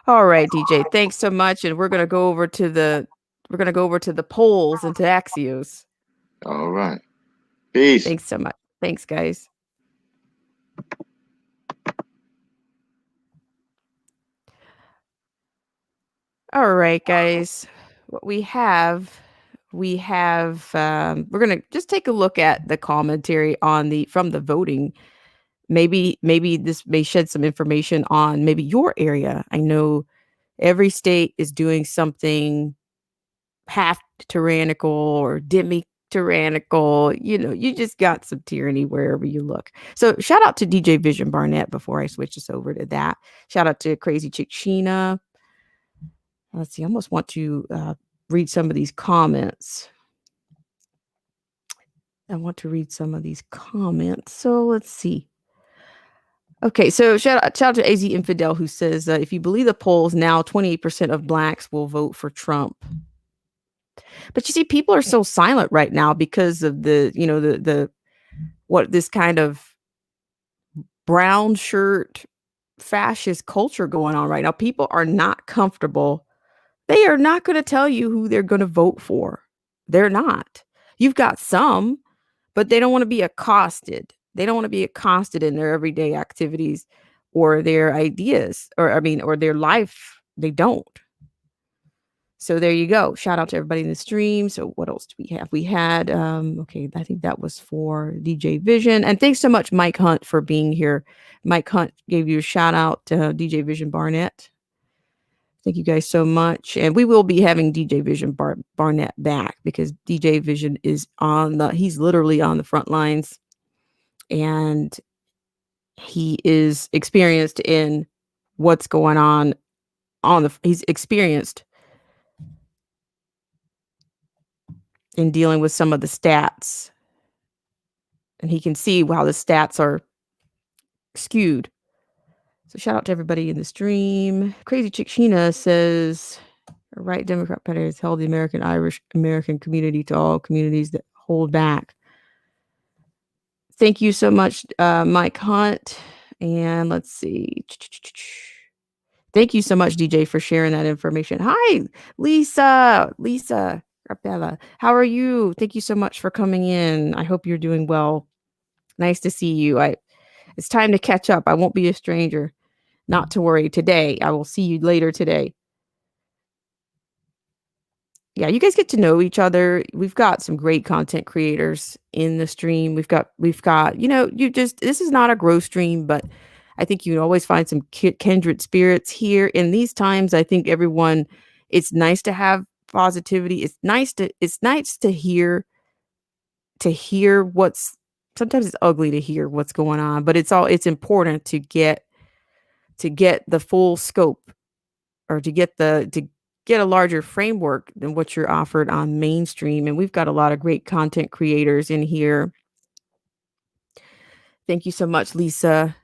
Speaker 1: All right, DJ. Thanks so much, and we're gonna go over to the polls and to Axios.
Speaker 2: All right. Peace.
Speaker 1: Thanks so much. Thanks, guys. All right, guys. What we have we're gonna just take a look at the commentary on the from the voting. Maybe this may shed some information on maybe your area. I know every state is doing something half tyrannical or demi tyrannical. You just got some tyranny wherever you look. So shout out to DJ Vision Barnett before I switch this over to that. Shout out to Crazy Chick Sheena. Let's see. I almost want to read some of these comments. I want to read some of these comments. So let's see. Okay, so shout out to AZ Infidel who says, if you believe the polls now, 28% of blacks will vote for Trump. But you see, people are so silent right now because of the what this kind of brown shirt fascist culture going on right now. People are not comfortable. They are not going to tell you who they're going to vote for. They're not. You've got some, but they don't want to be accosted. They don't want to be accosted in their everyday activities or their ideas or their life. They don't. So there you go. Shout out to everybody in the stream. So what else do we have? We had, okay, I think that was for DJ Vision. And thanks so much, Mike Hunt, for being here. Mike Hunt gave you a shout out to DJ Vision Barnett. Thank you guys so much. And we will be having DJ Vision Barnett back because DJ Vision is he's literally on the front lines. And he is experienced in what's going on he's experienced in dealing with some of the stats. And he can see how the stats are skewed. So shout out to everybody in the stream. Crazy Chick Sheena says, right Democrat Party has held the Irish American community to all communities that hold back. Thank you so much, Mike Hunt. And let's see. Thank you so much, DJ, for sharing that information. Hi, Lisa Rapella. How are you? Thank you so much for coming in. I hope you're doing well. Nice to see you. It's time to catch up. I won't be a stranger. Not to worry. Today, I will see you later today. yeah, you guys get to know each other. We've got some great content creators in the stream. We've got, this is not a growth stream, but I think you always find some kindred spirits here in these times. I think everyone, it's nice to have positivity. It's nice to hear what's sometimes it's ugly to hear what's going on, but it's important to get the full scope or to get a larger framework than what you're offered on mainstream. And we've got a lot of great content creators in here. Thank you so much, Lisa.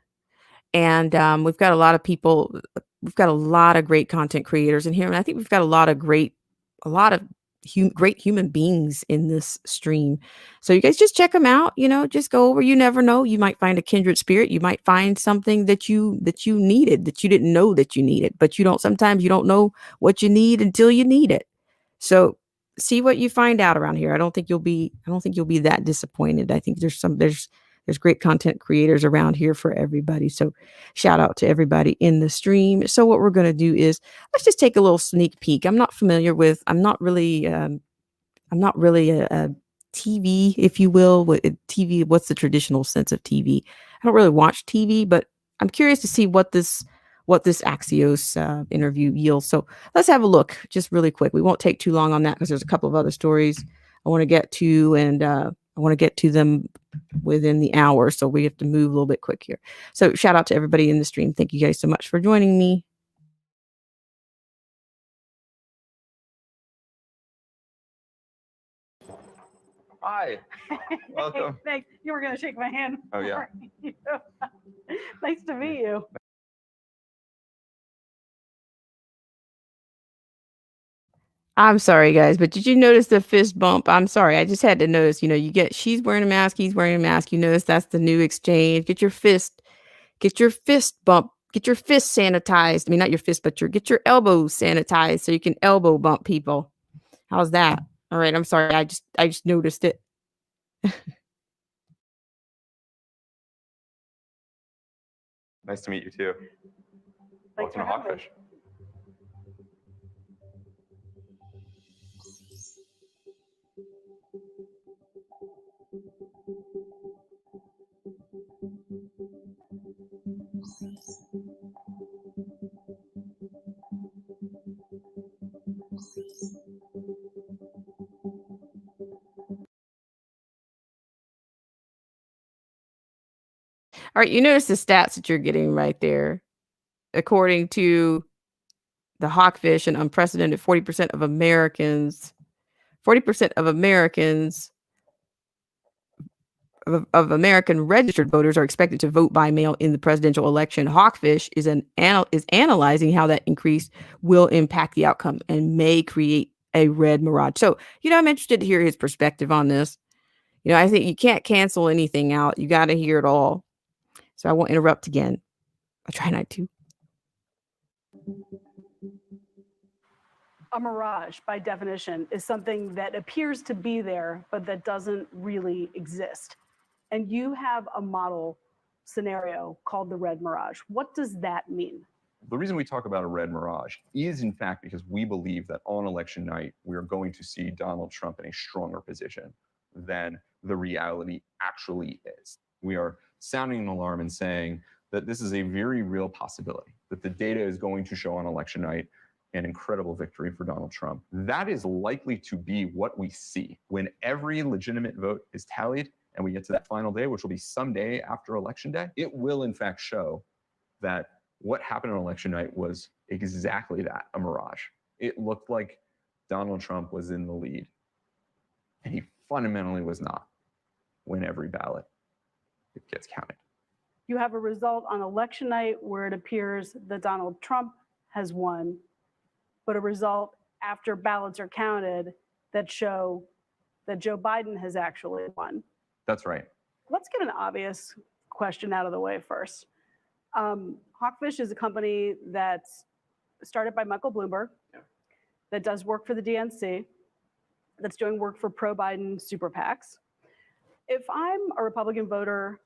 Speaker 1: And we've got a lot of people. We've got a lot of great content creators in here, and I think we've got a lot of great human beings in this stream. So you guys just check them out. Just go over. You never know. You might find a kindred spirit. You might find something that you needed that you didn't know that you needed. But you don't. Sometimes you don't know what you need until you need it. So see what you find out around here. I don't think you'll be that disappointed. I think there's great content creators around here for everybody. So shout out to everybody in the stream. So what we're going to do is let's just take a little sneak peek. I'm not really a TV, if you will. What TV? What's the traditional sense of TV? I don't really watch TV, but I'm curious to see what this Axios interview yields. So let's have a look, just really quick. We won't take too long on that because there's a couple of other stories I want to get to, and I want to get to them within the hour, so we have to move a little bit quick here. So shout out to everybody in the stream. Thank you guys so much for joining me.
Speaker 3: Hi. Welcome.
Speaker 4: Thanks. You were going to shake my hand.
Speaker 3: Oh, yeah.
Speaker 4: Nice to meet you.
Speaker 1: I'm sorry, guys, but did you notice the fist bump? I'm sorry. I just had to notice, she's wearing a mask, he's wearing a mask. You notice that's the new exchange. Get your fist bump, get your fist sanitized. I mean, not your fist, but get your elbows sanitized so you can elbow bump people. How's that? All right. I'm sorry. I just noticed it.
Speaker 3: Nice to meet you too.
Speaker 4: Thanks
Speaker 3: Welcome to
Speaker 4: for having me.
Speaker 3: Hawkfish.
Speaker 1: All right. You notice the stats that you're getting right there. According to the Hawkfish, an unprecedented 40% of Americans, 40% of Americans of American registered voters are expected to vote by mail in the presidential election. Hawkfish is analyzing how that increase will impact the outcome and may create a red mirage. So, I'm interested to hear his perspective on this. I think you can't cancel anything out. You got to hear it all. So I won't interrupt again. I'll try not to.
Speaker 4: A mirage, by definition, is something that appears to be there, but that doesn't really exist. And you have a model scenario called the red mirage. What does that mean?
Speaker 3: The reason we talk about a red mirage is, in fact, because we believe that on election night, we are going to see Donald Trump in a stronger position than the reality actually is. We are sounding an alarm and saying that this is a very real possibility, that the data is going to show on election night an incredible victory for Donald Trump. That is likely to be what we see when every legitimate vote is tallied and we get to that final day, which will be someday after election day. It will, in fact, show that what happened on election night was exactly that, a mirage. It looked like Donald Trump was in the lead, and he fundamentally was not when every ballot gets counted.
Speaker 4: You have a result on election night where it appears that Donald Trump has won, but a result after ballots are counted that show that Joe Biden has actually won.
Speaker 3: That's right.
Speaker 4: Let's get an obvious question out of the way first. Hawkfish is a company that's started by Michael Bloomberg, that does work for the DNC, that's doing work for pro-Biden super PACs. If I'm a Republican voter,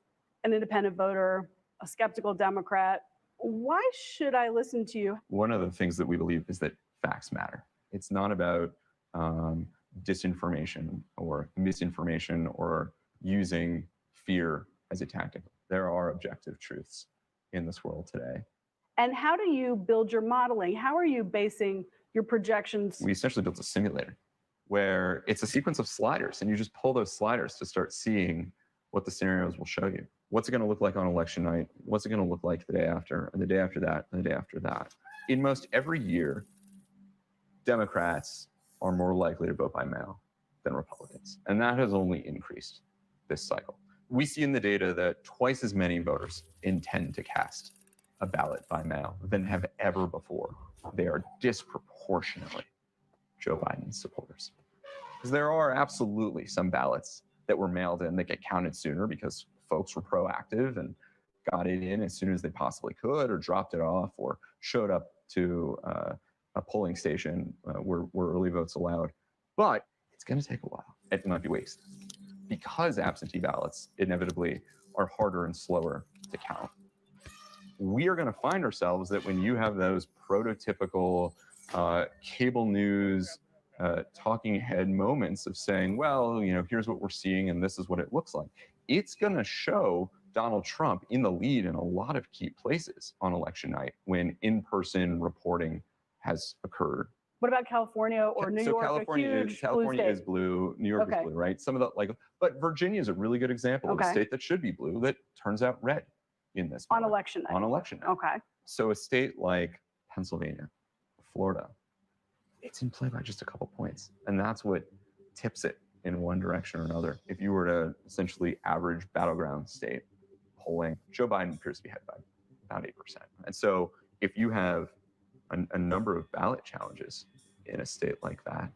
Speaker 4: an independent voter, a skeptical Democrat, why should I listen to you?
Speaker 3: One of the things that we believe is that facts matter. It's not about disinformation or misinformation or using fear as a tactic. There are objective truths in this world today.
Speaker 4: And how do you build your modeling? How are you basing your projections?
Speaker 3: We essentially built a simulator where it's a sequence of sliders, and you just pull those sliders to start seeing what the scenarios will show you. What's it going to look like on election night? What's it going to look like the day after, and the day after that, and the day after that? In most every year, Democrats are more likely to vote by mail than Republicans, and that has only increased this cycle. We see in the data that twice as many voters intend to cast a ballot by mail than have ever before. They are disproportionately Joe Biden's supporters. Because there are absolutely some ballots that were mailed in that get counted sooner because folks were proactive and got it in as soon as they possibly could, or dropped it off, or showed up to a polling station where early votes allowed. But it's going to take a while. It might be wasted because absentee ballots inevitably are harder and slower to count. We are going to find ourselves that when you have those prototypical cable news talking head moments of saying, well, you know, here's what we're seeing and this is what it looks like, it's going to show Donald Trump in the lead in a lot of key places on election night when in-person reporting has occurred.
Speaker 4: What about California or New York?
Speaker 3: California is blue. New York is blue, right? Some of the but Virginia is a really good example of a state that should be blue that turns out red in this
Speaker 4: on election night.
Speaker 3: On election night.
Speaker 4: Okay.
Speaker 3: So a state like Pennsylvania, Florida, it's in play by just a couple points, and that's what tips it in one direction or another. If you were to essentially average battleground state polling, Joe Biden appears to be ahead by about 8%. And so if you have a number of ballot challenges in a state like that,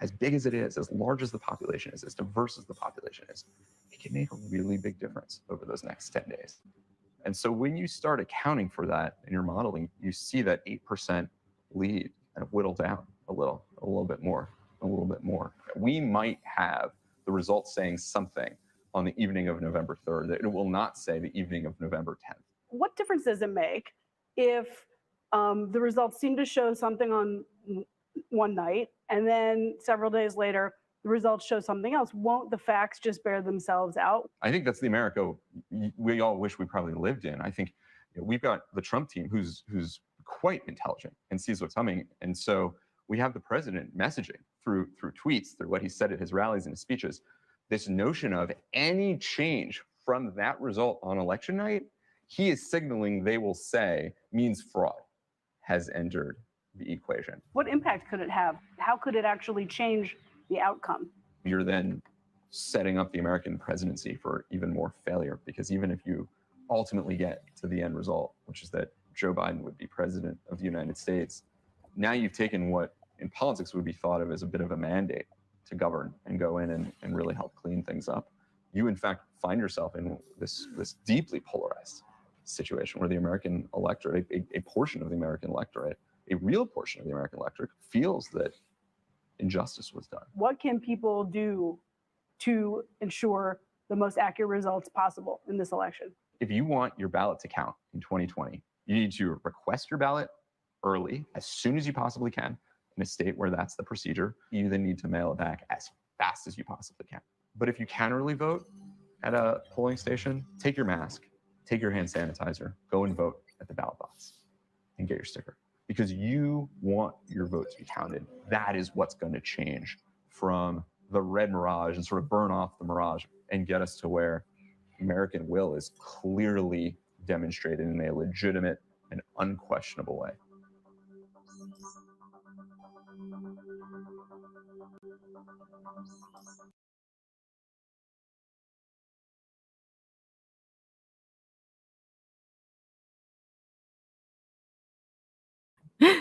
Speaker 3: as big as it is, as large as the population is, as diverse as the population is, it can make a really big difference over those next 10 days. And so when you start accounting for that in your modeling, you see that 8% lead kind of whittle down a little bit more. We might have the results saying something on the evening of November 3rd that it will not say the evening of November 10th.
Speaker 4: What difference does it make if the results seem to show something on one night and then several days later the results show something else? Won't the facts just bear themselves out?
Speaker 3: I think that's the America we all wish we probably lived in. I think we've got the Trump team who's quite intelligent and sees what's coming. And so we have the president messaging through tweets, through what he said at his rallies and his speeches, this notion of any change from that result on election night, he is signaling they will say means fraud has entered the equation.
Speaker 4: What impact could it have? How could it actually change the outcome?
Speaker 3: You're then setting up the American presidency for even more failure, because even if you ultimately get to the end result, which is that Joe Biden would be president of the United States, now you've taken what in politics would be thought of as a bit of a mandate to govern and go in and really help clean things up. You, in fact, find yourself in this deeply polarized situation where the American electorate, a portion of the American electorate, a real portion of the American electorate, feels that injustice was done.
Speaker 4: What can people do to ensure the most accurate results possible in this election?
Speaker 3: If you want your ballot to count in 2020, you need to request your ballot early, as soon as you possibly can, in a state where that's the procedure. You then need to mail it back as fast as you possibly can. But if you can early vote at a polling station, take your mask, take your hand sanitizer, go and vote at the ballot box and get your sticker, because you want your vote to be counted. That is what's going to change from the red mirage and sort of burn off the mirage and get us to where American will is clearly demonstrated in a legitimate and unquestionable way.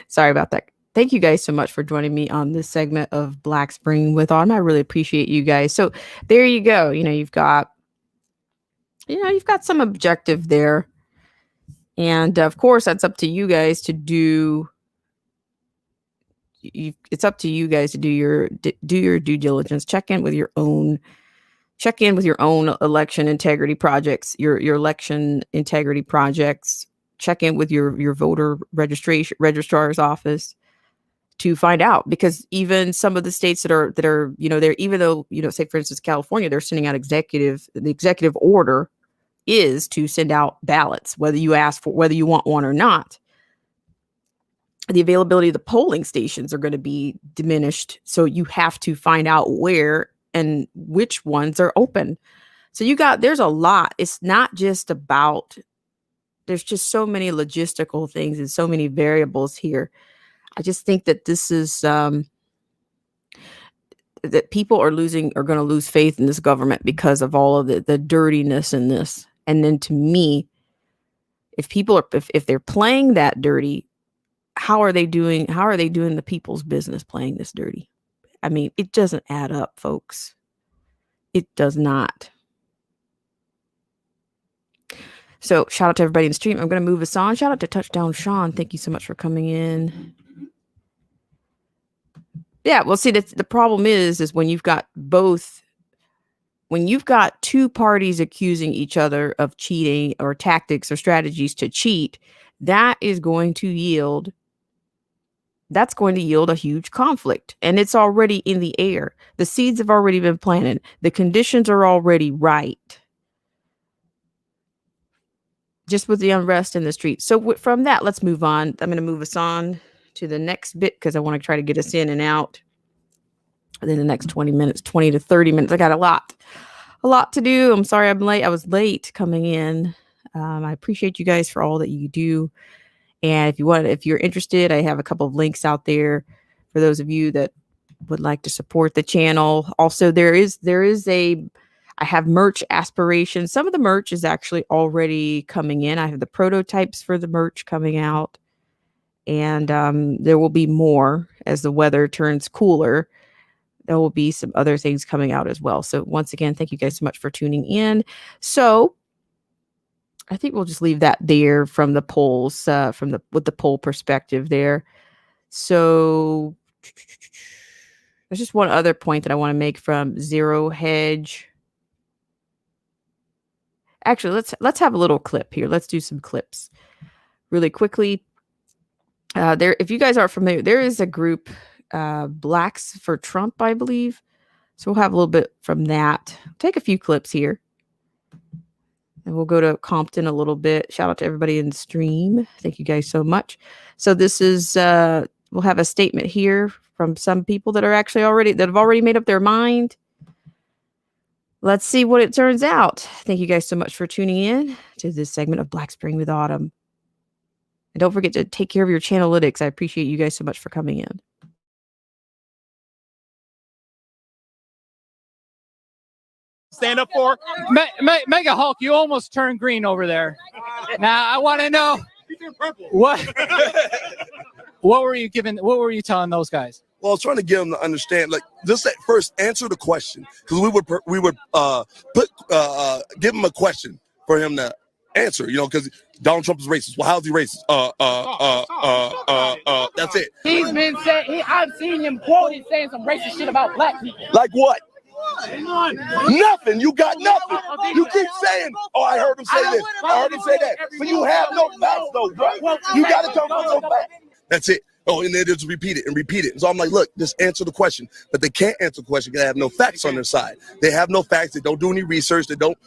Speaker 1: Sorry about that. Thank you guys so much for joining me on this segment of Black Spring with Autumn. I really appreciate you guys. So there you go. You've got some objective there. And of course, that's up to you guys to do. It's up to you guys to do your due diligence. Check in with your own election integrity projects, your election integrity projects. Check in with your voter registrar's office to find out, because even some of the states that are they're, even though, say for instance California, they're sending out the executive order is to send out ballots, whether you want one or not. The availability of the polling stations are going to be diminished, so you have to find out where and which ones are open. So there's a lot. It's not just about, there's just so many logistical things and so many variables here. I just think that this is that people are going to lose faith in this government because of all of the dirtiness in this. And then to me, if they're playing that dirty, how are they doing the people's business playing this dirty? I mean, it doesn't add up, folks. It does not. So shout out to everybody in the stream. I'm going to move us on. Shout out to Touchdown Sean. Thank you so much for coming in. Yeah, well, see, the problem is when you've got two parties accusing each other of cheating or tactics or strategies to cheat, that's going to yield a huge conflict. And it's already in the air. The seeds have already been planted. The conditions are already right. Just with the unrest in the streets. So from that, let's move on. I'm going to move us on to the next bit because I want to try to get us in and out within the next 20 to 30 minutes. I got a lot to do. I'm sorry I'm late. I was late coming in. I appreciate you guys for all that you do. And if you're interested, I have a couple of links out there for those of you that would like to support the channel. Also, I have merch aspirations. Some of the merch is actually already coming in. I have the prototypes for the merch coming out. And there will be more as the weather turns cooler. There will be some other things coming out as well. So once again, thank you guys so much for tuning in. So I think we'll just leave that there from the polls, with the poll perspective there. So there's just one other point that I want to make from Zero Hedge. Actually, let's have a little clip here. Let's do some clips really quickly. If you guys aren't familiar, there is a group, Blacks for Trump, I believe. So we'll have a little bit from that. Take a few clips here. And we'll go to Compton a little bit. Shout out to everybody in the stream. Thank you guys so much. So this is, we'll have a statement here from some people that have already made up their mind. Let's see what it turns out. Thank you guys so much for tuning in to this segment of Black Spring with Autumn. And don't forget to take care of your channelytics. I appreciate you guys so much for coming in.
Speaker 5: Stand up for Mega Hulk. You almost turned green over there. Now I want to know what were you telling those guys?
Speaker 6: Well, I was trying to get them to understand, like, just at first answer the question, because we would give him a question for him to answer, because Donald Trump is racist. Well, how's he racist? That's it.
Speaker 7: He's been saying, I've seen him quoted saying some racist shit about black people.
Speaker 6: Like what? Nothing. You got nothing. You keep saying, "Oh, I heard him say this. I heard him say that." But you have no facts, though, bro. You got to come with some facts. That's it. Oh, and they just repeat it and repeat it. And so I'm like, look, just answer the question. But they can't answer the question because they have no facts on their side. They have no facts. They don't do any research. They don't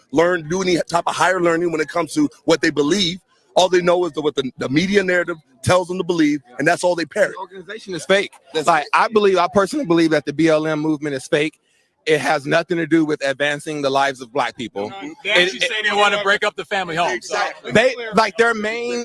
Speaker 6: do any type of higher learning when it comes to what they believe. All they know is what the media narrative tells them to believe, and that's all they parrot.
Speaker 8: The organization is fake. I personally believe that the BLM movement is fake. It has nothing to do with advancing the lives of black people.
Speaker 5: They actually say they want to break up the family home.
Speaker 6: Exactly.
Speaker 8: Their main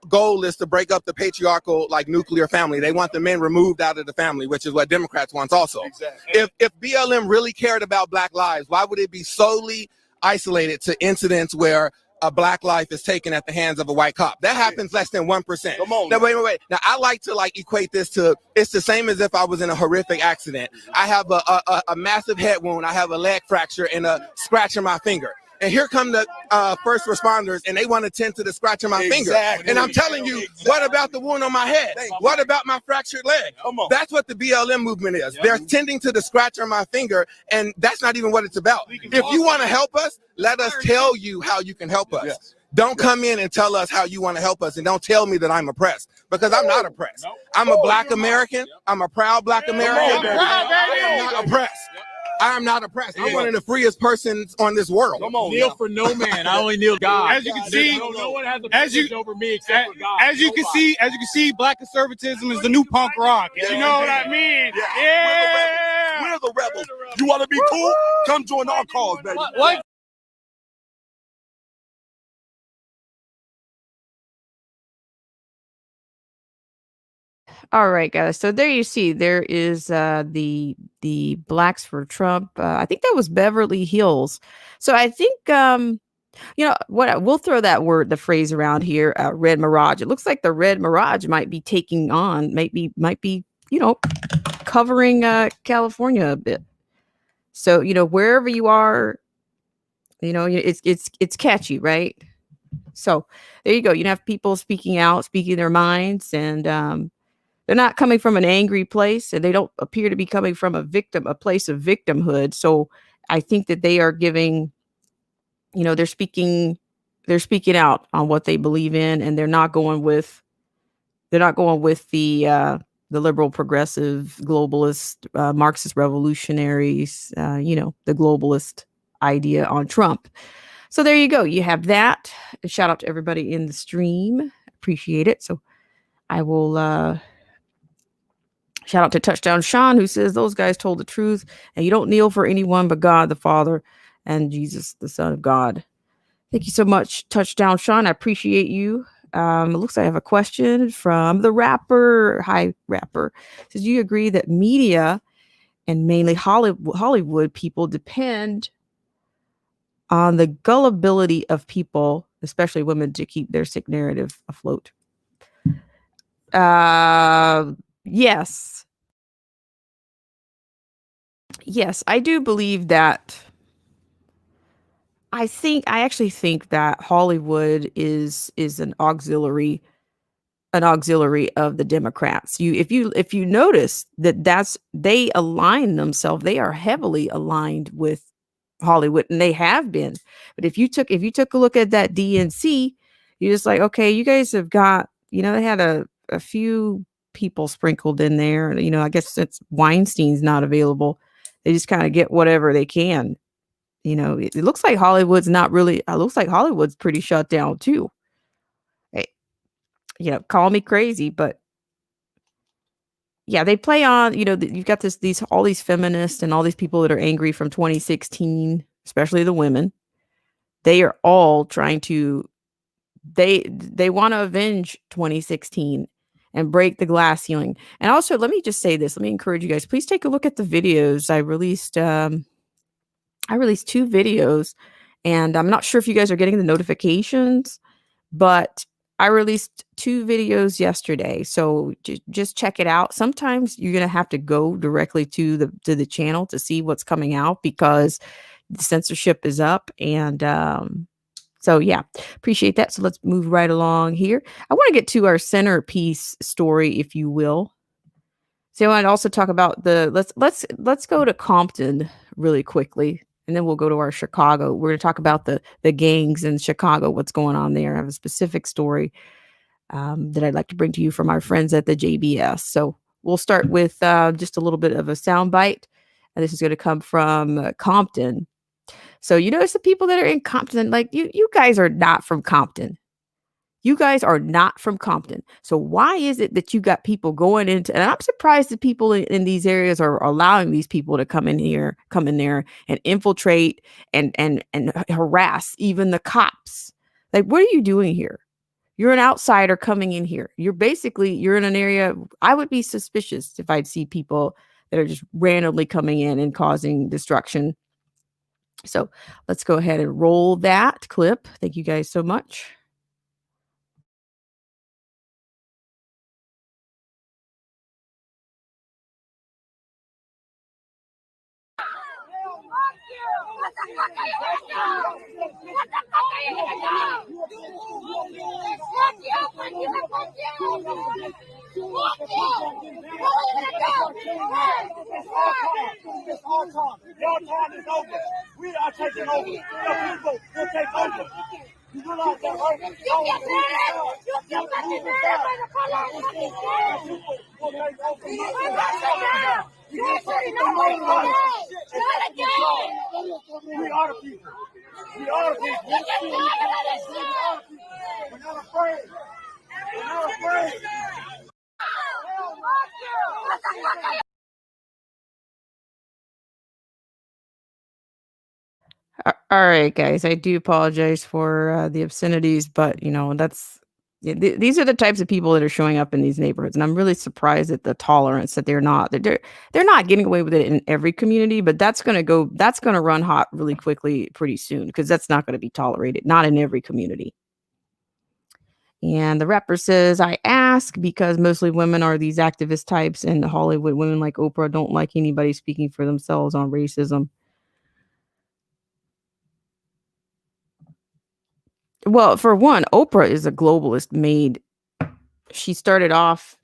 Speaker 8: goal is to break up the patriarchal, nuclear family. They want the men removed out of the family, which is what Democrats want also.
Speaker 6: Exactly.
Speaker 8: If BLM really cared about black lives, why would it be solely isolated to incidents where a black life is taken at the hands of a white cop? That happens less than 1%.
Speaker 6: Come on.
Speaker 8: Now, wait. Now, I like to equate this to, it's the same as if I was in a horrific accident. I have a massive head wound. I have a leg fracture and a scratch in my finger. And here come the first responders, and they want to tend to the scratch on my finger. And I'm telling you, what about the wound on my head? What about my fractured leg? That's what the BLM movement is. They're tending to the scratch on my finger, and that's not even what it's about. If you want to help us, let us tell you how you can help us. Don't come in and tell us how you want to help us, and don't tell me that I'm oppressed. because I'm not oppressed. I'm a Black American. I'm a proud Black American. I am not oppressed. I am not oppressed. I'm one of the freest persons on this world.
Speaker 9: Come on, kneel for no man. I only kneel God.
Speaker 5: As you can see,
Speaker 9: no one has a privilege over me except for God.
Speaker 5: As you can see, Black conservatism is the new punk rock. You know what I mean? Yeah.
Speaker 6: We're the rebels. You want to be cool? Come join our cause, baby.
Speaker 5: What?
Speaker 1: All right, guys. So there you see, there is the Blacks for Trump. I think that was Beverly Hills. So I think you know what? We'll throw the phrase around here. Red Mirage. It looks like the Red Mirage might be taking on, might be covering California a bit. So wherever you are, it's catchy, right? So there you go. You have people speaking out, speaking their minds, and they're not coming from an angry place, and they don't appear to be coming from a place of victimhood. So I think that they are giving, they're speaking out on what they believe in, and they're not going with the liberal, progressive, globalist, Marxist revolutionaries, the globalist idea on Trump. So there you go. You have that. Shout out to everybody in the stream. Appreciate it. So I will shout out to Touchdown Sean, who says those guys told the truth, and you don't kneel for anyone but God the Father and Jesus, the Son of God. Thank you so much, Touchdown Sean. I appreciate you. It looks like I have a question from the rapper. Hi, rapper. Says, do you agree that media and mainly Hollywood people depend on the gullibility of people, especially women, to keep their sick narrative afloat? Yes. Yes, I do believe that. I actually think that Hollywood is an auxiliary of the Democrats. If you notice that they align themselves, they are heavily aligned with Hollywood, and they have been. But if you took a look at that DNC, you're just like, okay, you guys have got, they had a few people sprinkled in there. I guess since Weinstein's not available, they just kind of get whatever they can. It looks like Hollywood's not really. It looks like Hollywood's pretty shut down too. Hey, call me crazy, but yeah, they play on. You've got all these feminists and all these people that are angry from 2016, especially the women. They are all trying to. They want to avenge 2016 and break the glass ceiling. And also, let me just say this. Let me encourage you guys. Please take a look at the videos I released. I released 2 videos, and I'm not sure if you guys are getting the notifications, but I released 2 videos yesterday. So just check it out. Sometimes you're going to have to go directly to the channel to see what's coming out because the censorship is up. And so, yeah, appreciate that. So let's move right along here. I want to get to our centerpiece story, if you will. So I want to also talk about let's go to Compton really quickly. And then we'll go to our Chicago. We're going to talk about the gangs in Chicago, what's going on there. I have a specific story that I'd like to bring to you from our friends at the JBS. So we'll start with just a little bit of a soundbite. And this is going to come from Compton. So you notice the people that are in Compton, like you guys are not from Compton. You guys are not from Compton. So why is it that you got people going into, and I'm surprised that people in these areas are allowing these people to come in there and infiltrate and harass even the cops. Like, what are you doing here? You're an outsider coming in here. You're in an area. I would be suspicious if I'd see people that are just randomly coming in and causing destruction. So let's go ahead and roll that clip. Thank you guys so much.
Speaker 10: Your time is over. We are taking over. The people will take over. You realize that, right? You get mad. You get mad. We are the people. We are the people. We're not afraid. We're not afraid.
Speaker 1: All right, guys. I do apologize for the obscenities, but these are the types of people that are showing up in these neighborhoods, and I'm really surprised at the tolerance that they're not getting away with it in every community, but that's gonna run hot really quickly, pretty soon, because that's not going to be tolerated, not in every community. And the rapper says, "I ask because mostly women are these activist types, and the Hollywood women like Oprah don't like anybody speaking for themselves on racism." Well, for one, Oprah is a globalist made. She started off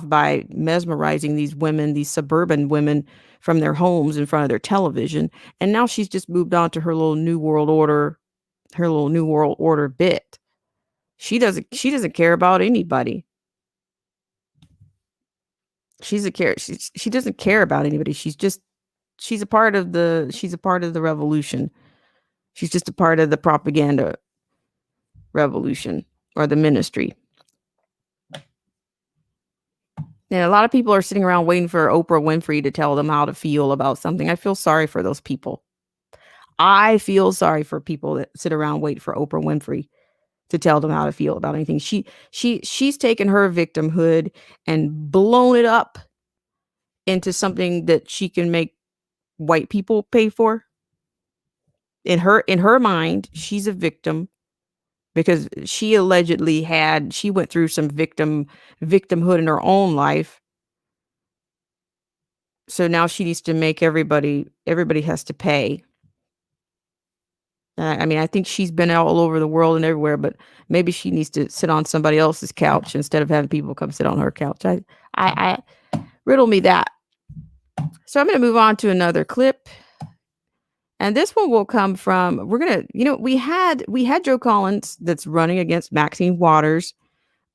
Speaker 1: by mesmerizing these women, these suburban women from their homes in front of their television, and now she's just moved on to her little new world order bit. She doesn't care about anybody. She doesn't care about anybody. She's a part of the revolution. She's just a part of the propaganda revolution or the ministry. And a lot of people are sitting around waiting for Oprah Winfrey to tell them how to feel about something. I feel sorry for those people. I feel sorry for people that sit around waiting for Oprah Winfrey to tell them how to feel about anything. She's taken her victimhood and blown it up into something that she can make white people pay for. In her mind, she's a victim because she went through some victimhood in her own life. So now she needs to make everybody has to pay. I mean, I think she's been all over the world and everywhere, but maybe she needs to sit on somebody else's couch instead of having people come sit on her couch. I riddle me that. So I'm going to move on to another clip. And this one will come from, we had Joe Collins that's running against Maxine Waters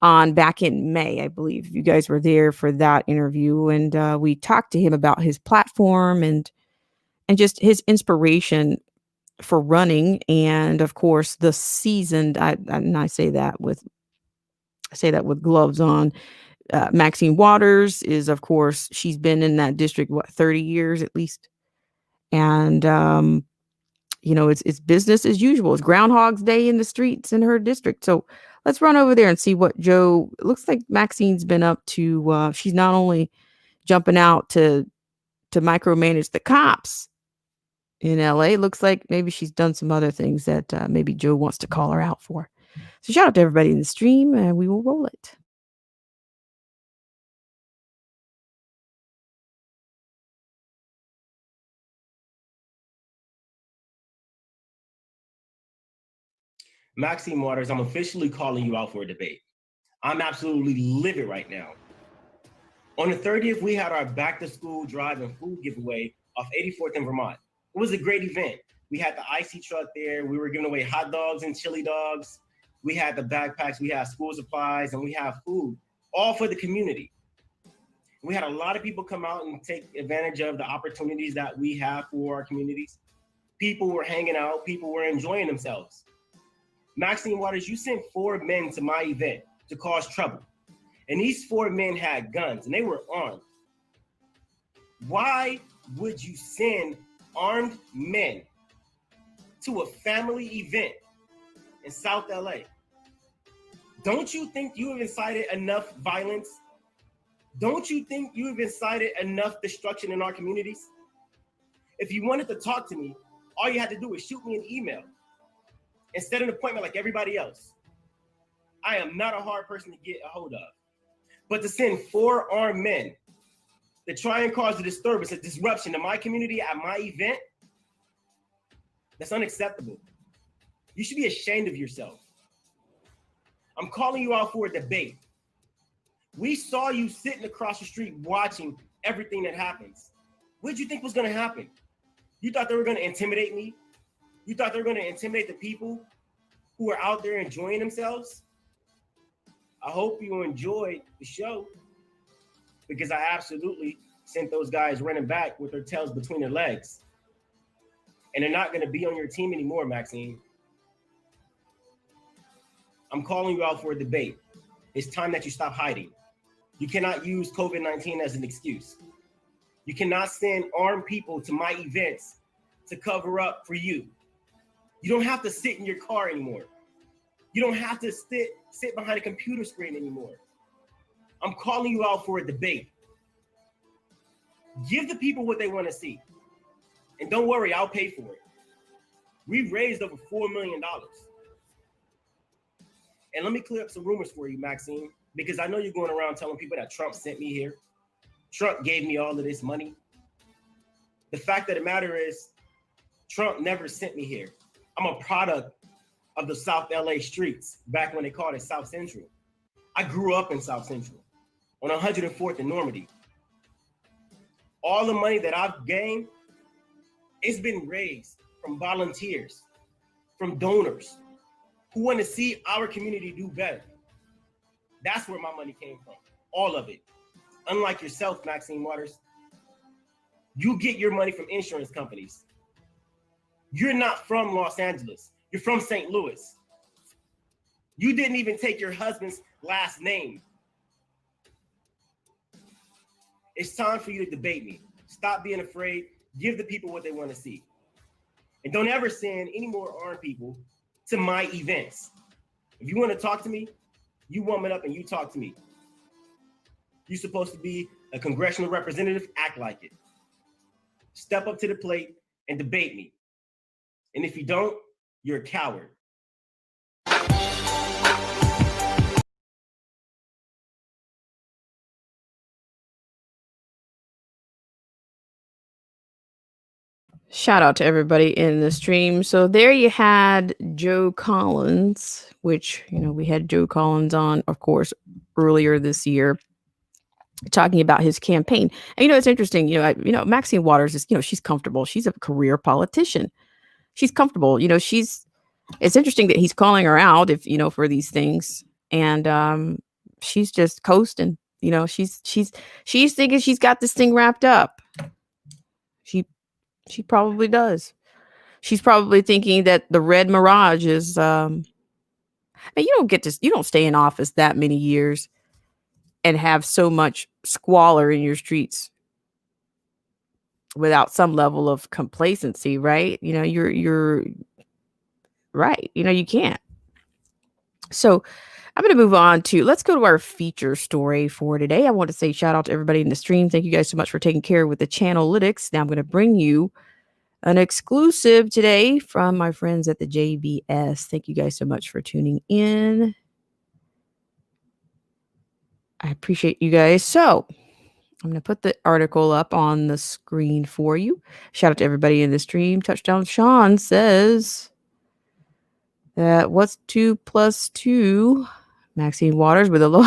Speaker 1: back in May, I believe. You guys were there for that interview, and we talked to him about his platform and just his inspiration for running, and of course the seasoned. I say that with gloves on. Maxine Waters is, of course, she's been in that district 30 years at least, and it's business as usual. It's Groundhog's Day in the streets in her district. So let's run over there and see what Joe. It looks like Maxine's been up to. She's not only jumping out to micromanage the cops in LA. Looks like maybe she's done some other things that maybe Joe wants to call her out for. So shout out to everybody in the stream, and we will roll it.
Speaker 11: Maxine Waters, I'm officially calling you out for a debate. I'm absolutely livid right now. On the 30th, we had our back to school drive and food giveaway off 84th in Vermont. It was a great event. We had the icy truck there. We were giving away hot dogs and chili dogs. We had the backpacks, we had school supplies, and we have food, all for the community. We had a lot of people come out and take advantage of the opportunities that we have for our communities. People were hanging out, people were enjoying themselves. Maxine Waters, you sent 4 men to my event to cause trouble. And these 4 men had guns and they were armed. Why would you send armed men to a family event in South LA? Don't you think you have incited enough violence? Don't you think you have incited enough destruction in our communities? If you wanted to talk to me, all you had to do was shoot me an email and set an appointment like everybody else. I am not a hard person to get a hold of. But to send 4 armed men to try and cause a disturbance, a disruption to my community at my event, that's unacceptable. You should be ashamed of yourself. I'm calling you out for a debate. We saw you sitting across the street watching everything that happens. What did you think was gonna happen? You thought they were gonna intimidate me? You thought they were gonna intimidate the people who are out there enjoying themselves, I hope you enjoyed the show, because I absolutely sent those guys running back with their tails between their legs. And they're not going to be on your team anymore, Maxine. I'm calling you out for a debate. It's time that you stop hiding. You cannot use COVID-19 as an excuse. You cannot send armed people to my events to cover up for you. You don't have to sit in your car anymore. You don't have to sit behind a computer screen anymore. I'm calling you out for a debate. Give the people what they want to see. And don't worry, I'll pay for it. We've raised over $4 million. And let me clear up some rumors for you, Maxine, because I know you're going around telling people that Trump sent me here. Trump gave me all of this money. The fact of the matter is, Trump never sent me here. I'm a product of the South LA streets, back when they called it South Central. I grew up in South Central on 104th and Normandy. All the money that I've gained, it's been raised from volunteers, from donors who want to see our community do better. That's where my money came from, all of it. Unlike yourself, Maxine Waters, you get your money from insurance companies. You're not from Los Angeles. You're from St. Louis. You didn't even take your husband's last name. It's time for you to debate me. Stop being afraid. Give the people what they want to see. And don't ever send any more armed people to my events. If you want to talk to me, you warm it up and you talk to me. You're supposed to be a congressional representative, act like it. Step up to the plate and debate me. And if you don't, you're a coward.
Speaker 1: Shout out to everybody in the stream. So there you had Joe Collins, which, we had Joe Collins on, of course, earlier this year, talking about his campaign. And, it's interesting, Maxine Waters is, she's comfortable. She's a career politician. She's comfortable. It's interesting that he's calling her out for these things. And she's just coasting, she's thinking she's got this thing wrapped up. She probably does. She's probably thinking that the red mirage is, you don't stay in office that many years and have so much squalor in your streets without some level of complacency, right? You're right. You can't. So I'm going to move on let's go to our feature story for today. I want to say shout out to everybody in the stream. Thank you guys so much for taking care with the Channelytics. Now I'm going to bring you an exclusive today from my friends at the JBS. Thank you guys so much for tuning in. I appreciate you guys. So I'm going to put the article up on the screen for you. Shout out to everybody in the stream. Touchdown Sean says that what's 2 + 2? Maxine Waters with a low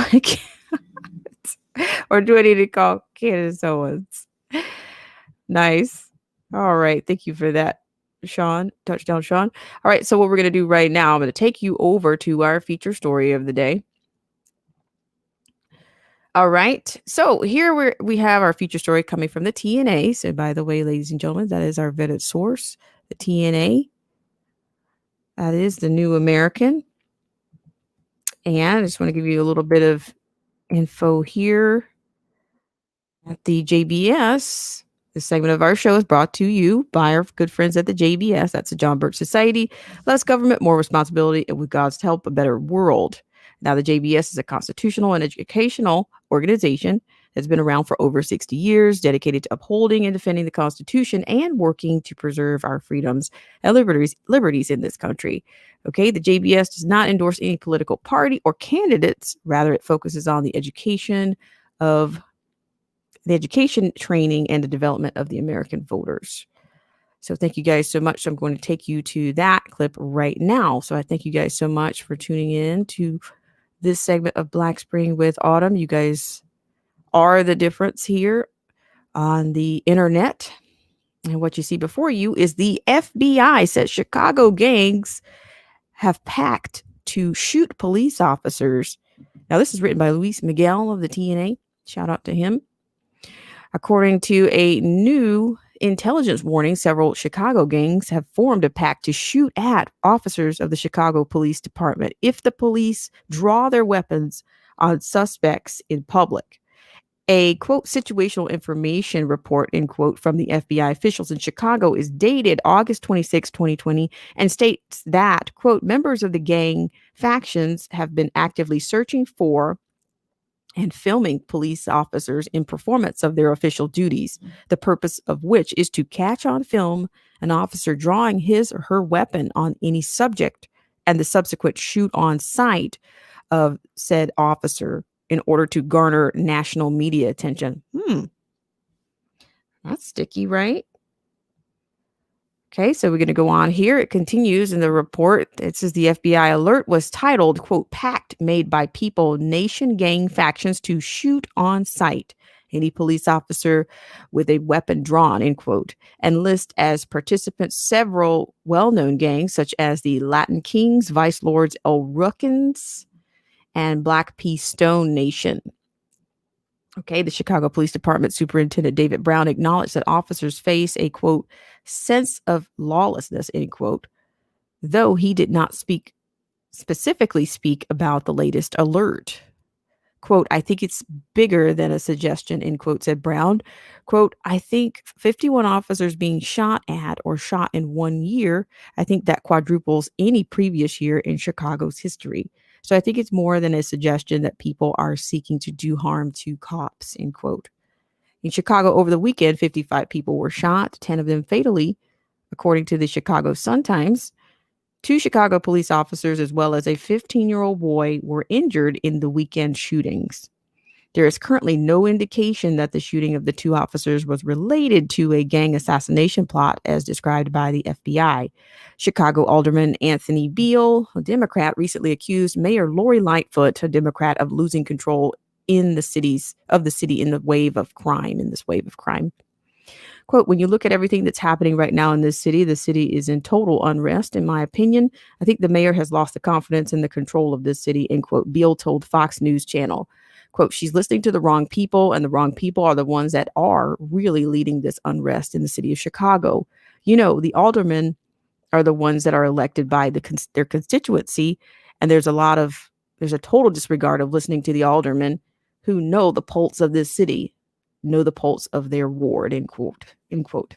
Speaker 1: or do I need to call Candace Owens? Nice. All right. Thank you for that, Sean. Touchdown, Sean. All right. So what we're going to do right now, I'm going to take you over to our feature story of the day. All right. So here we have our feature story coming from the TNA. So by the way, ladies and gentlemen, that is our vetted source, the TNA. That is the New American. And I just want to give you a little bit of info here at the JBS. This segment of our show is brought to you by our good friends at the JBS. That's the John Birch Society. Less government, more responsibility, and with God's help, a better world. Now, the JBS is a constitutional and educational organization that's been around for over 60 years, dedicated to upholding and defending the Constitution and working to preserve our freedoms and liberties in this country. Okay, the JBS does not endorse any political party or candidates. Rather, it focuses on the education, training, and the development of the American voters. So thank you guys so much. So I'm going to take you to that clip right now. So I thank you guys so much for tuning in to this segment of Black Spring with Autumn. You guys are the difference here on the internet. And what you see before you is the FBI says Chicago gangs have packed to shoot police officers. Now, this is written by Luis Miguel of the TNA. Shout out to him. According to a new intelligence warning, several Chicago gangs have formed a pact to shoot at officers of the Chicago Police Department if the police draw their weapons on suspects in public. A, quote, situational information report, end quote, from the FBI officials in Chicago is dated August 26, 2020, and states that, quote, members of the gang factions have been actively searching for and filming police officers in performance of their official duties, the purpose of which is to catch on film an officer drawing his or her weapon on any subject and the subsequent shoot on sight of said officer in order to garner national media attention. That's sticky, right? Okay, so we're going to go on here. It continues in the report. It says the FBI alert was titled, quote, pact made by people, nation gang factions to shoot on sight any police officer with a weapon drawn, end quote, and list as participants several well-known gangs such as the Latin Kings, Vice Lords, El Rookins, and Black P. Stone Nation. Okay, the Chicago Police Department Superintendent David Brown acknowledged that officers face a, quote, sense of lawlessness, end quote, though he did not specifically speak about the latest alert. Quote, I think it's bigger than a suggestion, end quote, said Brown. Quote, I think 51 officers being shot at or shot in 1 year, I think that quadruples any previous year in Chicago's history. So I think it's more than a suggestion that people are seeking to do harm to cops, end quote. In Chicago over the weekend, 55 people were shot, 10 of them fatally, according to the Chicago Sun-Times. 2 Chicago police officers, as well as a 15-year-old boy, were injured in the weekend shootings. There is currently no indication that the shooting of the 2 officers was related to a gang assassination plot, as described by the FBI. Chicago Alderman Anthony Beale, a Democrat, recently accused Mayor Lori Lightfoot, a Democrat, of losing control in the city in this wave of crime. Quote, when you look at everything that's happening right now in this city, the city is in total unrest, in my opinion. I think the mayor has lost the confidence in the control of this city, end quote, Beale told Fox News Channel. Quote, she's listening to the wrong people, and the wrong people are the ones that are really leading this unrest in the city of Chicago. You know, the aldermen are the ones that are elected by their constituency, and there's a total disregard of listening to the aldermen who know the pulse of this city, know the pulse of their ward, end quote, end quote.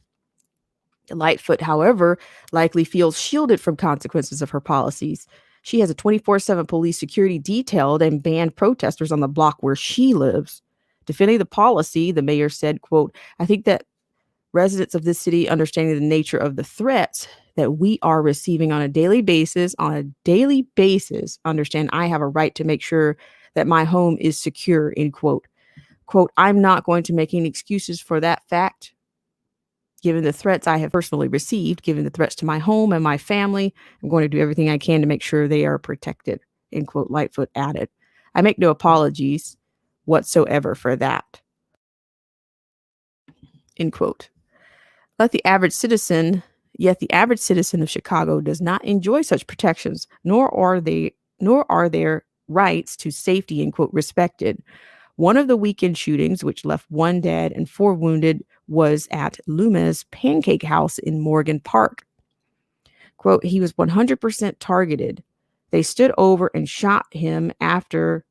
Speaker 1: Lightfoot, however, likely feels shielded from consequences of her policies. She has a 24/7 police security detailed and banned protesters on the block where she lives. Defending the policy, the mayor said, quote, I think that residents of this city, understanding the nature of the threats that we are receiving on a daily basis, understand I have a right to make sure that my home is secure, end quote. Quote, I'm not going to make any excuses for that fact. Given the threats I have personally received, given the threats to my home and my family, I'm going to do everything I can to make sure they are protected, end quote, Lightfoot added. I make no apologies whatsoever for that, end quote. Yet the average citizen of Chicago does not enjoy such protections, nor are their rights to safety, end quote, respected. One of the weekend shootings, which left 1 dead and 4 wounded, was at Luma's Pancake House in Morgan Park. Quote, he was 100% targeted. They stood over and shot him after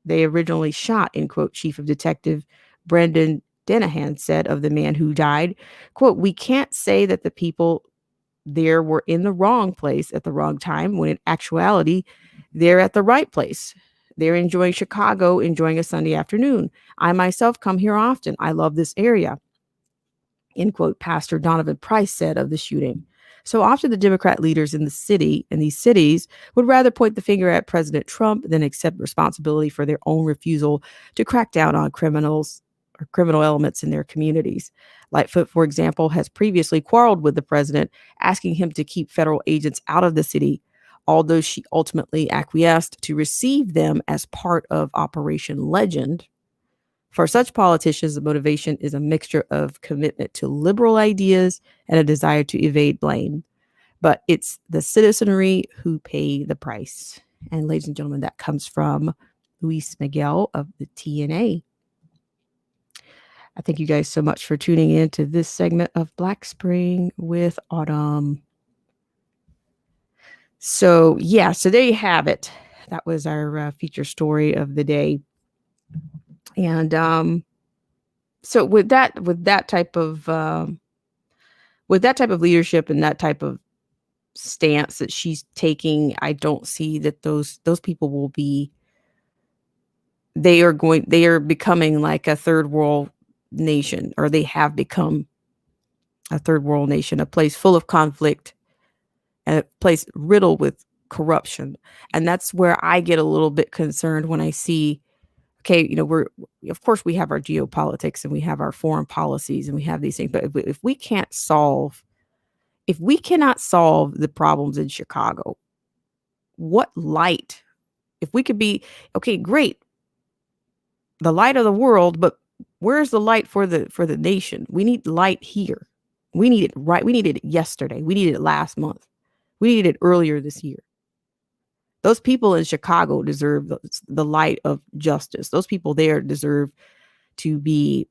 Speaker 1: they originally shot, end quote, Chief of Detective Brendan Denahan said of the man who died. Quote, we can't say that the people there were in the wrong place at the wrong time, when in actuality, they're at the right place. They're enjoying Chicago, enjoying a Sunday afternoon. I myself come here often. I love this area, end quote, Pastor Donovan Price said of the shooting. So often the Democrat leaders in these cities would rather point the finger at President Trump than accept responsibility for their own refusal to crack down on criminal elements in their communities. Lightfoot, for example, has previously quarreled with the president, asking him to keep federal agents out of the city, although she ultimately acquiesced to receive them as part of Operation Legend. For such politicians, the motivation is a mixture of commitment to liberal ideas and a desire to evade blame. but it's the citizenry who pay the price. And ladies and gentlemen, that comes from Luis Miguel of the TNA. I thank you guys so much for tuning in to this segment of Black Spring with Autumn. So yeah, so there you have it. That was our feature story of the day. And so with that type of leadership and that type of stance that she's taking, I don't see that those people will be. They are becoming like a third world nation, or they have become a third world nation, a place full of conflict and a place riddled with corruption. And that's where I get a little bit concerned when I see, okay, of course we have our geopolitics and we have our foreign policies and we have these things, but if we cannot solve the problems in Chicago, what light, if we could be, okay, great, the light of the world, but where's the light for the nation? We need light here. We need it right. We needed it yesterday. We needed it last month. We needed it earlier this year. Those people in Chicago deserve the light of justice. Those people there deserve to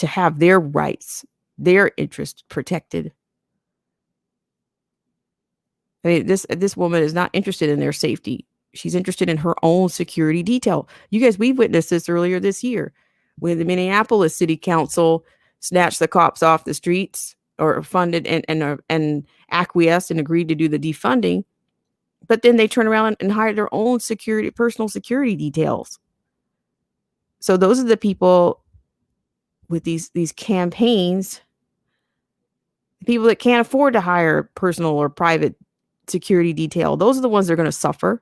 Speaker 1: have their rights, their interests protected. I mean, this woman is not interested in their safety. She's interested in her own security detail. You guys, we witnessed this earlier this year when the Minneapolis City Council snatched the cops off the streets, or funded and acquiesced and agreed to do the defunding. But then they turn around and hire their own personal security details. So those are the people with these campaigns, people that can't afford to hire personal or private security detail. Those are the ones that are going to suffer.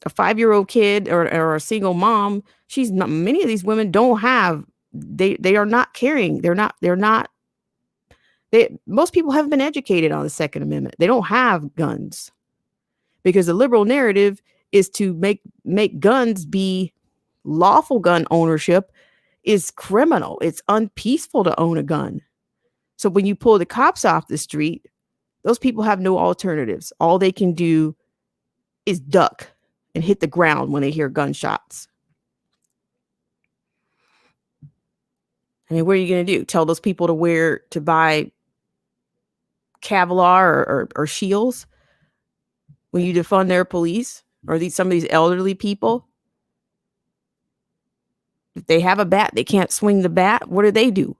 Speaker 1: A 5-year-old kid or a single mom, many of these women don't have, they are not carrying. Most people haven't been educated on the Second Amendment. They don't have guns because the liberal narrative is to make guns be lawful. Gun ownership is criminal. It's unpeaceful to own a gun. So when you pull the cops off the street, those people have no alternatives. All they can do is duck and hit the ground when they hear gunshots. I mean, what are you going to do? Tell those people to buy Kevlar or shields when you defund their police, or some of these elderly people? If they have a bat, they can't swing the bat. What do?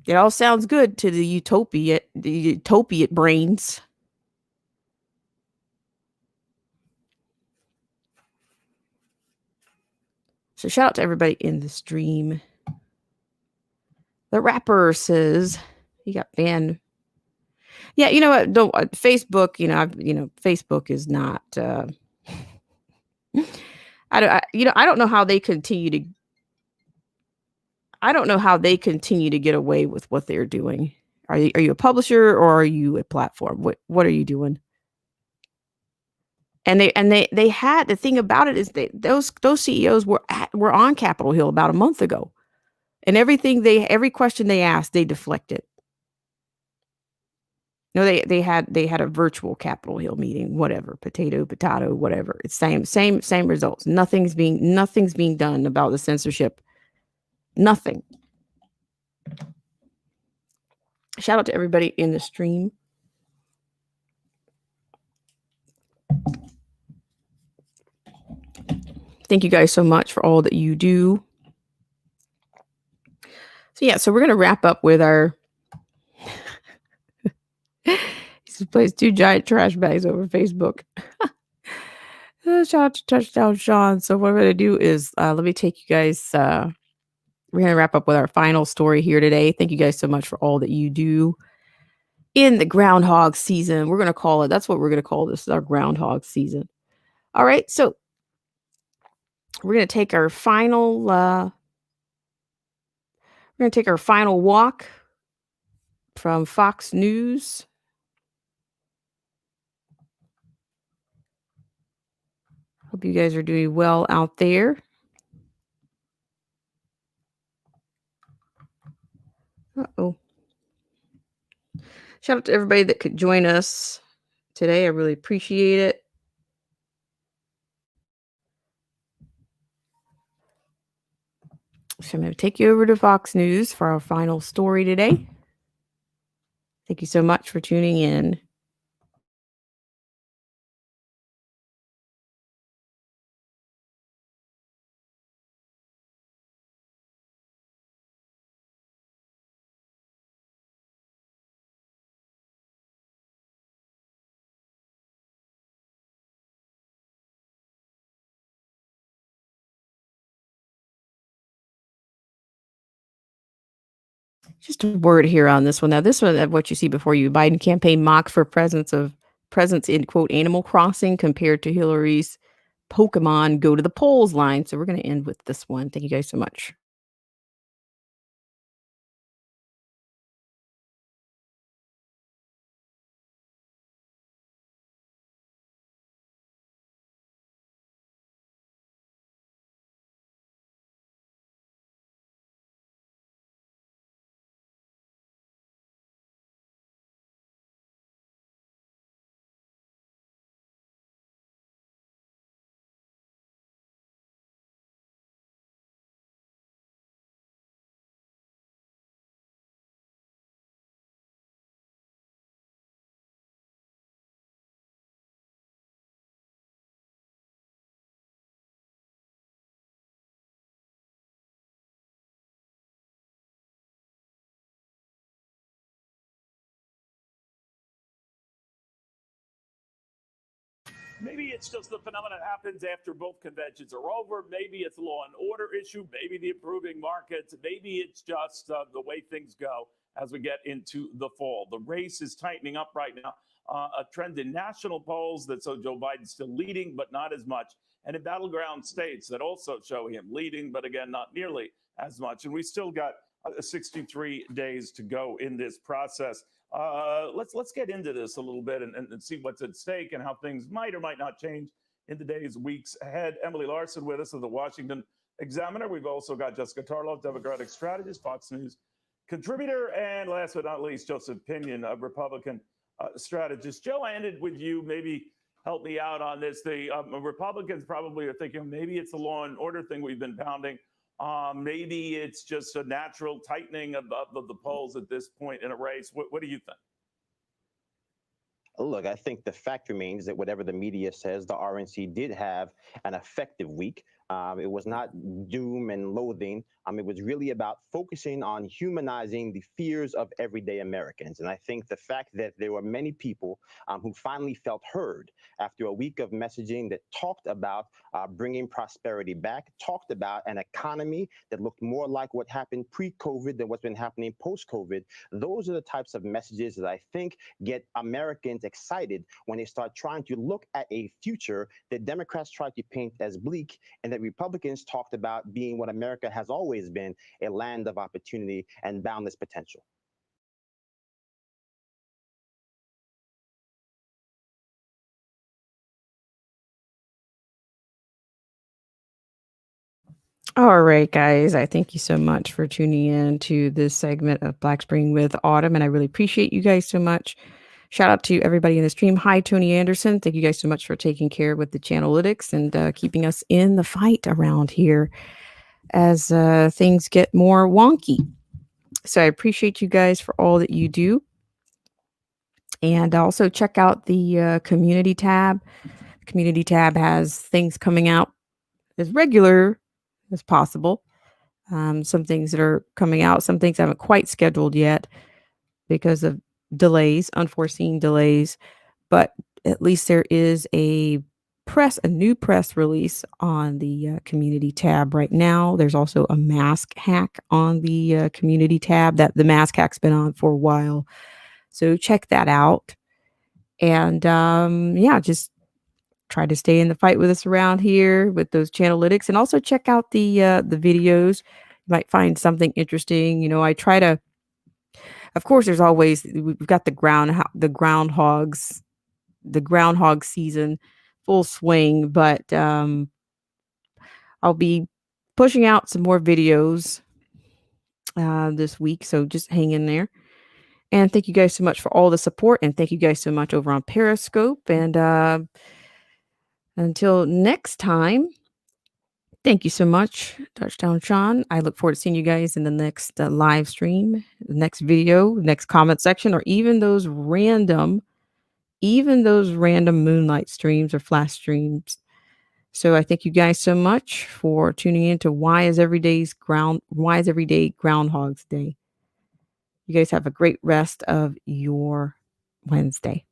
Speaker 1: It all sounds good to the utopia brains. So shout out to everybody in the stream. The rapper says he got banned. Yeah, you know what? Facebook. Facebook is not. I don't know how they continue to. I don't know how they continue to get away with what they're doing. Are you a publisher or are you a platform? What are you doing? And they had, the thing about it is those CEOs were on Capitol Hill about a month ago, and every question they asked, they deflected. No, they had a virtual Capitol Hill meeting, whatever, potato, whatever. It's same results. Nothing's being done about the censorship. Nothing. Shout out to everybody in the stream. Thank you guys so much for all that you do. So yeah, so we're going to wrap up with our he plays 2 giant trash bags over Facebook. Shout out to Touchdown Sean. So what I'm going to do is let me take you guys, we're going to wrap up with our final story here today. Thank you guys so much for all that you do in the groundhog season. We're going to call it, that's what we're going to call this, our groundhog season. All right, so we're going to take our final walk from Fox News. Hope you guys are doing well out there. Uh-oh. Shout out to everybody that could join us today. I really appreciate it. So I'm going to take you over to Fox News for our final story today. Thank you so much for tuning in. Just a word here on this one. Now, this one, what you see before you, Biden campaign mock for presence in quote Animal Crossing compared to Hillary's Pokemon go to the polls line. So we're going to end with this one. Thank you guys so much.
Speaker 9: Maybe it's just the phenomenon that happens after both conventions are over. Maybe it's a law and order issue. Maybe the improving markets. Maybe it's just the way things go as we get into the fall. The race is tightening up right now. A trend in national polls that show Joe Biden's still leading, but not as much. And in battleground states that also show him leading, but again, not nearly as much. And we still got 63 days to go in this process. Let's get into this a little bit and see what's at stake and how things might or might not change in the days, weeks ahead. Emily Larson with us of the Washington Examiner. We've also got Jessica Tarlow, Democratic strategist, Fox News contributor, and last but not least, Joseph Pinion, a Republican strategist. Joe, I ended with you. Maybe help me out on this. The Republicans probably are thinking maybe it's a law and order thing we've been pounding. Maybe it's just a natural tightening of the polls at this point in a race. What do you think?
Speaker 12: Look, I think the fact remains that whatever the media says, the RNC did have an effective week. It was not doom and loathing. It was really about focusing on humanizing the fears of everyday Americans. And I think the fact that there were many people who finally felt heard after a week of messaging that talked about bringing prosperity back, talked about an economy that looked more like what happened pre-COVID than what's been happening post-COVID. Those are the types of messages that I think get Americans excited when they start trying to look at a future that Democrats try to paint as bleak and that Republicans talked about being what America has always been, a land of opportunity and boundless potential.
Speaker 1: All right, guys. I thank you so much for tuning in to this segment of Black Spring with Autumn, and I really appreciate you guys so much. Shout out to everybody in the stream. Hi, Tony Anderson. Thank you guys so much for taking care with the channelytics and keeping us in the fight around here as things get more wonky. So I appreciate you guys for all that you do. And also check out the community tab. The community tab has things coming out as regular as possible. Some things that are coming out, some things I haven't quite scheduled yet because of delays, unforeseen delays. But at least there is a new press release on the community tab right now. There's also a mask hack on the community tab that the mask hack's been on for a while. So check that out. And yeah, just try to stay in the fight with us around here with those channelytics, and also check out the videos. You might find something interesting. You know, I try to, of course, we've got the groundhog season full swing, but I'll be pushing out some more videos this week. So just hang in there. And thank you guys so much for all the support. And thank you guys so much over on Periscope. And until next time, thank you so much, Touchdown Sean. I look forward to seeing you guys in the next live stream, the next video, next comment section, or even those random moonlight streams or flash streams. So I thank you guys so much for tuning in to Why is Every Day Groundhog's Day. You guys have a great rest of your Wednesday.